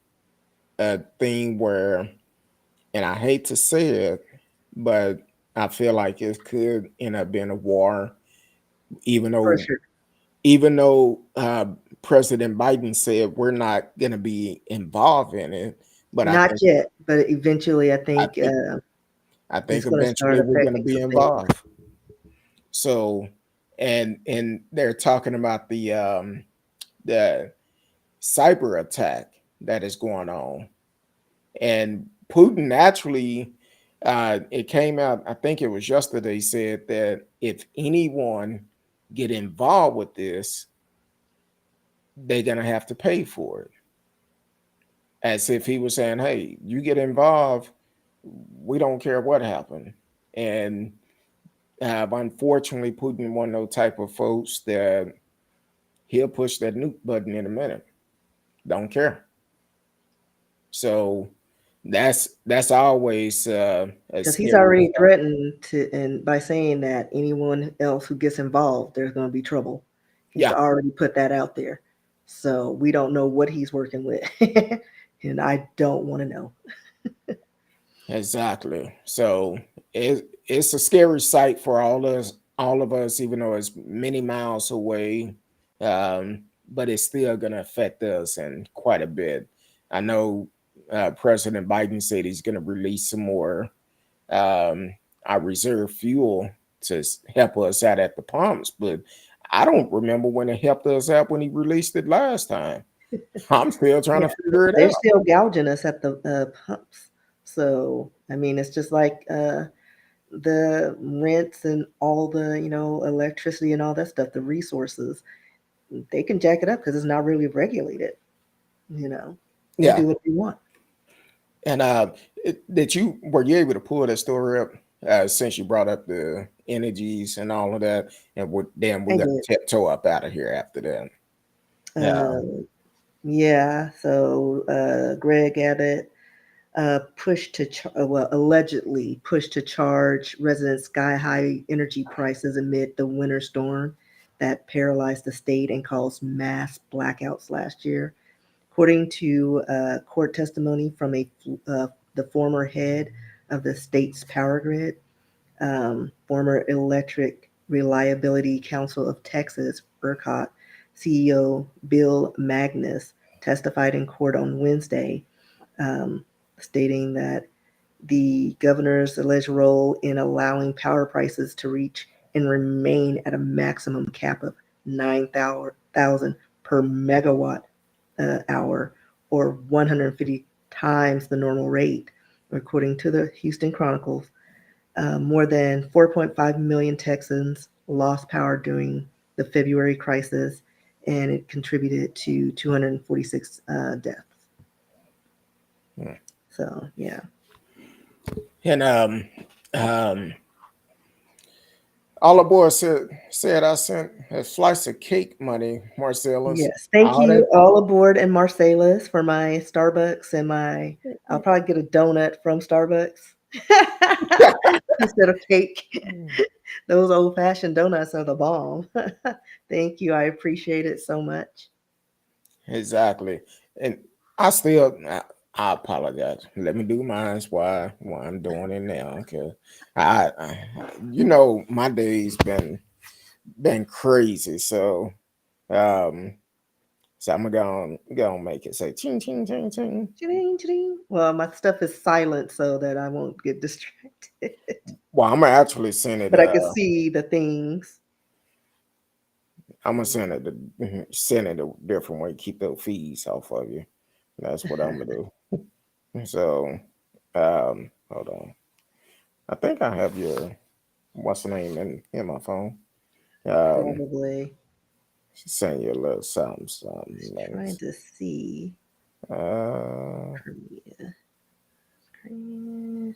a thing where, and I hate to say it, but I feel like it could end up being a war, even For though sure. even though President Biden said we're not going to be involved in it. But Not yet, but eventually, I I think think I it's think going to eventually start we're going to affecting be some things. involved. So, and they're talking about the cyber attack that is going on, and Putin actually, it came out, I think it was yesterday, said that if anyone get involved with this, they're gonna have to pay for it. As if he was saying, "Hey, you get involved, we don't care what happened." And unfortunately, Putin one of those type of folks that he'll push that nuke button in a minute. Don't care. So that's always a Because he's scary already thought. threatened to, and by saying that anyone else who gets involved, there's going to be trouble. He's Yeah, already put that out there. So we don't know what he's working with. And I don't want to know. exactly. So it's a scary sight for all of us, even though it's many miles away. But it's still gonna affect us and quite a bit. I know President Biden said he's gonna release some more um our reserve fuel to help us out at the pumps, but I don't remember when it helped us out when he released it last time. I'm still trying Yeah, to figure it they're out. still gouging us at the pumps. So, I mean, it's just like the rents and all the, electricity and all that stuff, the resources. they can jack it up because it's not really regulated. You know, they Yeah. do what they want. And were you able to pull that story up since you brought up the energies and all of that? And then I we're gonna did. tiptoe up out of here after that. Uh, yeah. So Greg Abbott allegedly pushed to charge residents sky high energy prices amid the winter storm that paralyzed the state and caused mass blackouts last year. According to court testimony from the former head of the state's power grid, former Electric Reliability Council of Texas, ERCOT, CEO Bill Magnus testified in court on Wednesday, um, stating that the governor's alleged role in allowing power prices to reach and remain at a maximum cap of 9,000 per megawatt hour, or 150 times the normal rate, according to the Houston Chronicles. More than 4.5 million Texans lost power during the February crisis, and it contributed to 246 deaths. Hmm. So, yeah. And all aboard said I sent a slice of cake money, Marcellus. Yes. Thank All that. you, all aboard and Marcellus, for my Starbucks and I'll probably get a donut from Starbucks instead of cake. Those old fashioned donuts are the bomb. Thank you. I appreciate it so much. Exactly. And I apologize. Let me do mine why I'm doing it now. Okay. My day's been crazy. Um so I'm gonna make it say ching ching ching ching. Ching, ching. Well, my stuff is silent so that I won't get distracted. Well, I'm gonna actually send it But I can see the things. I'm gonna send it a different way, keep those fees off of you. That's what I'm gonna do. So hold on. I think I have your what's the name in my phone. Um, Probably. send you a little something. Trying to see. Uh, Korea. Screen.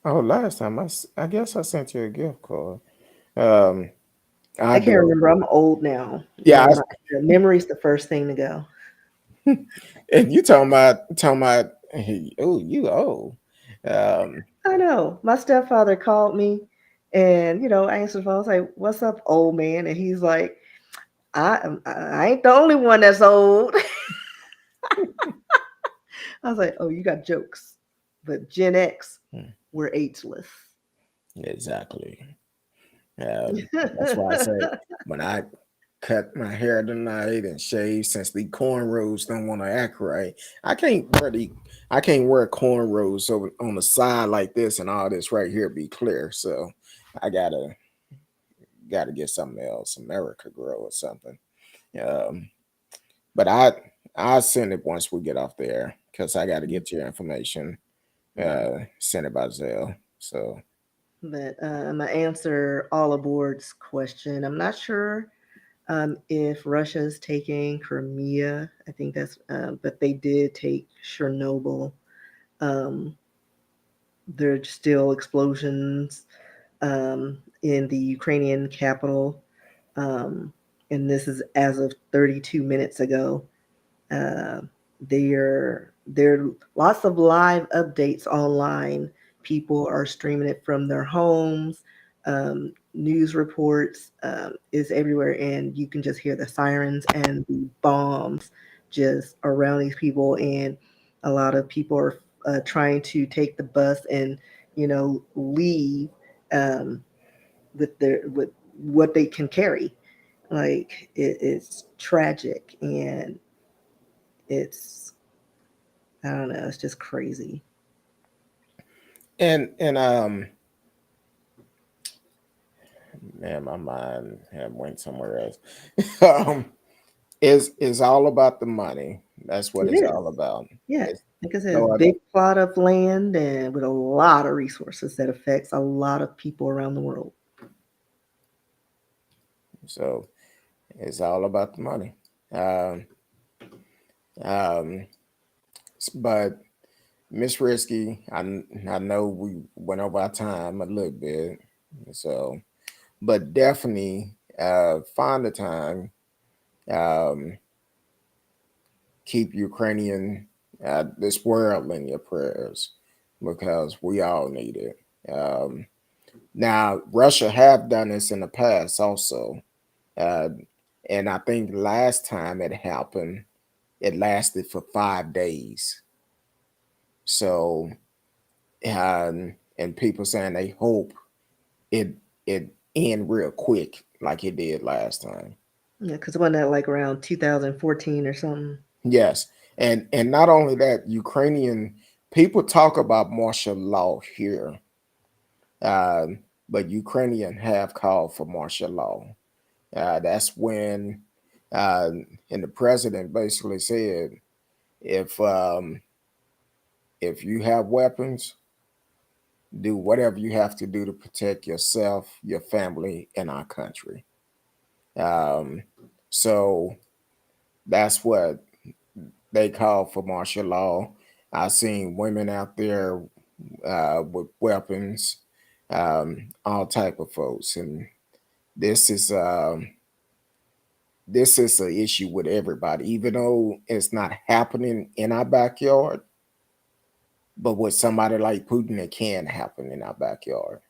last time I guess I sent you a gift card. Um, I I can't do. remember. I'm old now. Yeah, The memory's the first thing to go. and you talking about hey, oh, you old. Um, I know. My stepfather called me and, I answered the phone. I was like, "What's up, old man?" And he's like, I ain't the only one that's old. I was like, "Oh, you got jokes." But Gen X, hmm, we're ageless. exactly. That's why I say when I cut my hair tonight and shave, since the cornrows don't want to act right, I can't really I can't wear cornrows over on the side like this and all this right here be clear. So I gotta get something else, America Grow or something. Um, but I'll send it once we get off there because I got to get your information. Send it by Zelle. So But I'm gonna answer all aboard's question. I'm not sure if Russia's taking Crimea. I think but they did take Chernobyl. Um, there are still explosions in the Ukrainian capital, um, and this is as of 32 minutes ago. Uh, there are lots of live updates online. People are streaming it from their homes. News reports is everywhere, and you can just hear the sirens and the bombs just around these people. And a lot of people are trying to take the bus and leave um, with what they can carry. Like it's tragic, and it's I don't know, it's just crazy. and man, my mind had went somewhere else. um, is all about the money. That's what It it's is. all about. Yeah. It's Like I said, it's no a other. big plot of land and with a lot of resources that affects a lot of people around the world. So It's all about the money. Um, um, but Miss Risky, I know we went over our time a little bit, so but definitely find the time. Um, keep Ukrainian this world in your prayers because we all need it. Now Russia have done this in the past also, uh, and I think last time it happened, it lasted for 5 days. So and people saying they hope it it end real quick like it did last time. Yeah, because wasn't that like around 2014 or something? Yes, and not only that, Ukrainian people talk about martial law here, but Ukrainian have called for martial law. That's when, uh, and the president basically said, if um, if you have weapons, do whatever you have to do to protect yourself, your family, and our country. Um, so that's what they call for martial law. I've seen women out there with weapons, all type of folks, and this is um, this is an issue with everybody, even though it's not happening in our backyard. But with somebody like Putin, it can happen in our backyard.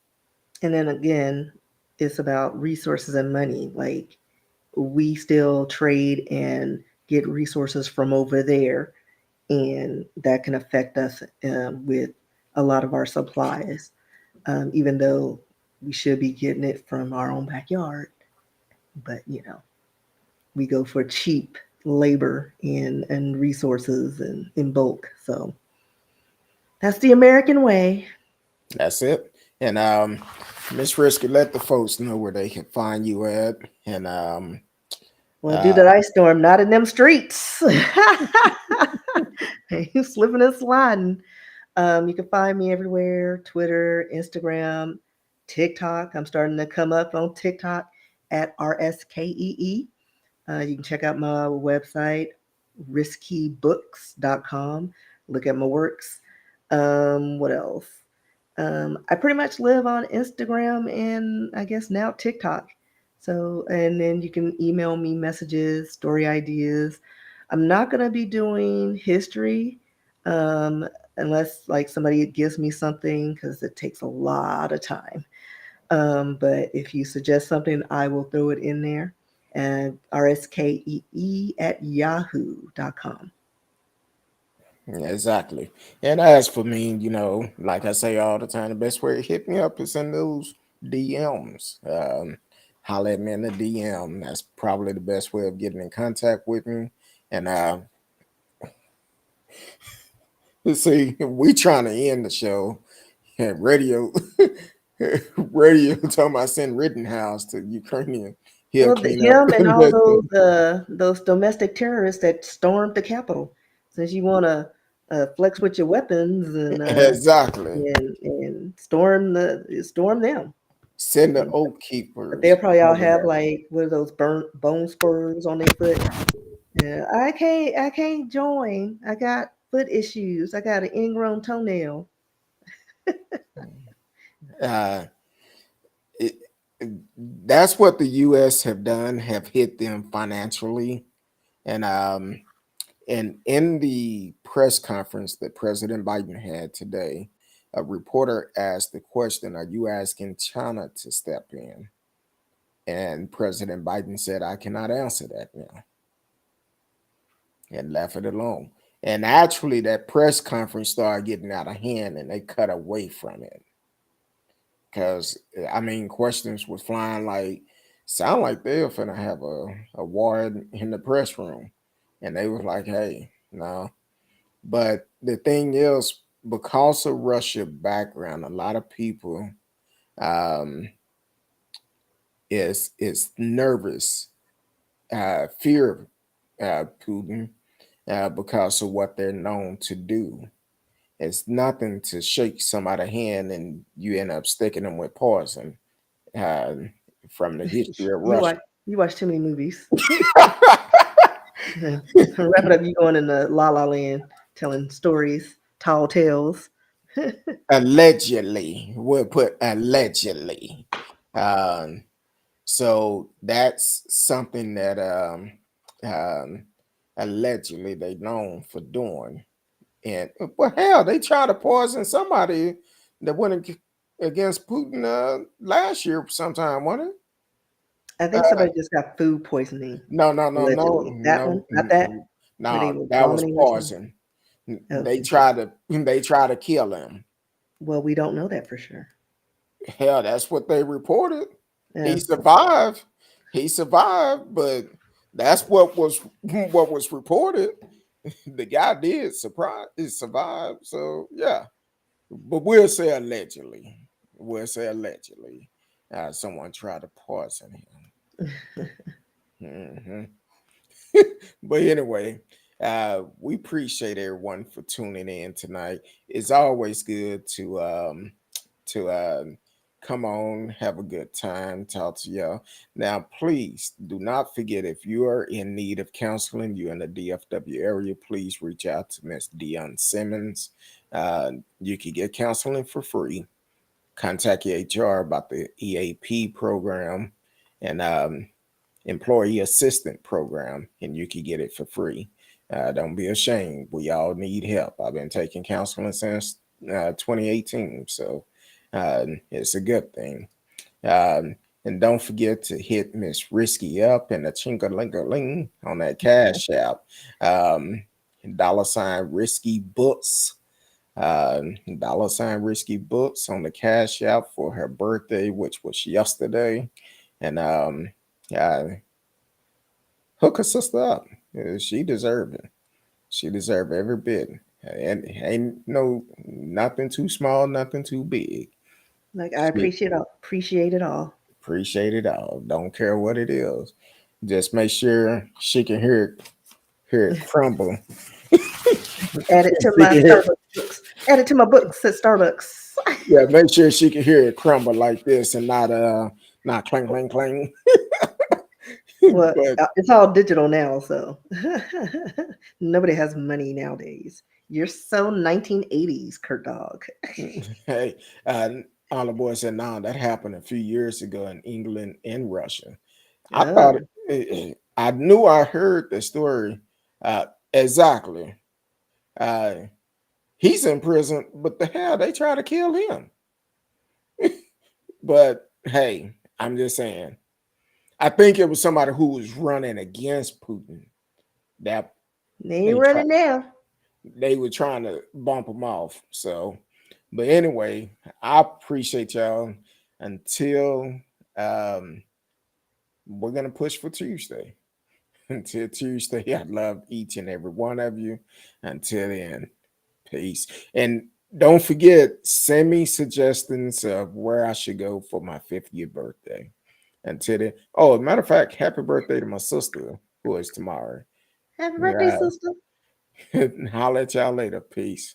And then again, it's about resources and money. Like we still trade and get resources from over there, and that can affect us with a lot of our supplies, even though we should be getting it from our own backyard. But we go for cheap labor and resources and in bulk. So that's the American way. That's it. And Miss Risky, let the folks know where they can find you at. And Well, due uh, to the ice storm, not in them streets. You slipping and sliding. You can find me everywhere: Twitter, Instagram, TikTok. I'm starting to come up on TikTok at RSKEE. You can check out my website, riskybooks.com. Look at my works. What else? I pretty much live on Instagram and I guess now TikTok. So, and then you can email me messages, story ideas. I'm not going to be doing history um, unless like somebody gives me something because it takes a lot of time. But if you suggest something, I will throw it in there. And RSKEE at yahoo.com. exactly. And as for me, like I say all the time, the best way to hit me up is in those DMs. Holler at me in the DM. That's probably the best way of getting in contact with me. And see, we trying to end the show. And radio, radio talking about send Rittenhouse to Ukrainian. He'll Well, clean up. him and all those domestic terrorists that stormed the Capitol. Since you want to flex with your weapons Exactly. and storm them, Send the and, oath but they'll keepers probably all over have there. like what are those burnt bone spurs on their foot. Yeah, I can't join. I got foot issues. I got an ingrown toenail. Uh, it, that's what the U.S. have done, have hit them financially. And in the press conference that President Biden had today, a reporter asked the question, "Are you asking China to step in?" And President Biden said, "I cannot answer that now," and left it alone. And actually, that press conference started getting out of hand, and they cut away from it because I mean, questions was flying like, sound like they're finna have a war in the press room, and they was like, "Hey, no." But the thing is, because of Russia background, a lot of people um, is nervous, fear Putin because of what they're known to do. It's nothing to shake somebody's hand and you end up sticking them with poison uh, from the history of You know, I Russia. You watch too many movies. Wrap it up. You going in the La La Land, telling stories, tall tales. Allegedly, we'll put allegedly. Um, so that's something that um, allegedly they known for doing. And well, hell, they tried to poison somebody that went against Putin last year sometime, wasn't it? I think somebody just got food poisoning, No, no, no, no, allegedly. That no, one, not that, where they no. were That was vomiting or something. poison. They Okay. tried to kill him. Well, we don't know that for sure. Hell, that's what they reported. He Yeah. survived. He survived, but that's what was what was reported. The guy did survive. So yeah, but we'll say allegedly. We'll say allegedly. Someone tried to poison him. Mhm. But anyway, we appreciate everyone for tuning in tonight. It's always good to come on, have a good time, talk to y'all. Now, please do not forget, if you are in need of counseling, you're in the DFW area, please reach out to Miss Dion Simmons. You can get counseling for free. Contact your HR about the EAP program and employee assistant program, and you can get it for free. Don't be ashamed. We all need help. I've been taking counseling since 2018, so it's a good thing. And don't forget to hit Miss Risky up and the chingalingaling on that cash app. $ Risky Books. Risky Books on the cash app for her birthday, which was yesterday. And uh, hook her sister up. She deserved it. She deserved every bit. And ain't no nothing too small, nothing too big. Like I She appreciate it all. appreciate it all. Don't care what it is. Just make sure she can hear it crumble. Add it to She my can hear, Starbucks books. Add it to my books at Starbucks. yeah, make sure she can hear it crumble like this and not clang clang clang. Well, But it's all digital now, so nobody has money nowadays. You're so 1980s, Kurt Dog. hey, all the boys said, "No, that happened a few years ago in England and Russia." I thought Oh, I knew I heard the story exactly. Uh, he's in prison, but the hell they try to kill him. But hey, I'm just saying. I think it was somebody who was running against Putin that they ain't they tried. running now. They were trying to bump him off. So, but anyway, I appreciate y'all. Until we're gonna push for Tuesday. Until Tuesday, I love each and every one of you. Until then, peace. And don't forget, send me suggestions of where I should go for my 50th birthday. Until then, oh, as a matter of fact, happy birthday to my sister, who is tomorrow. Happy birthday, Yeah. sister. Holler at y'all later. Peace.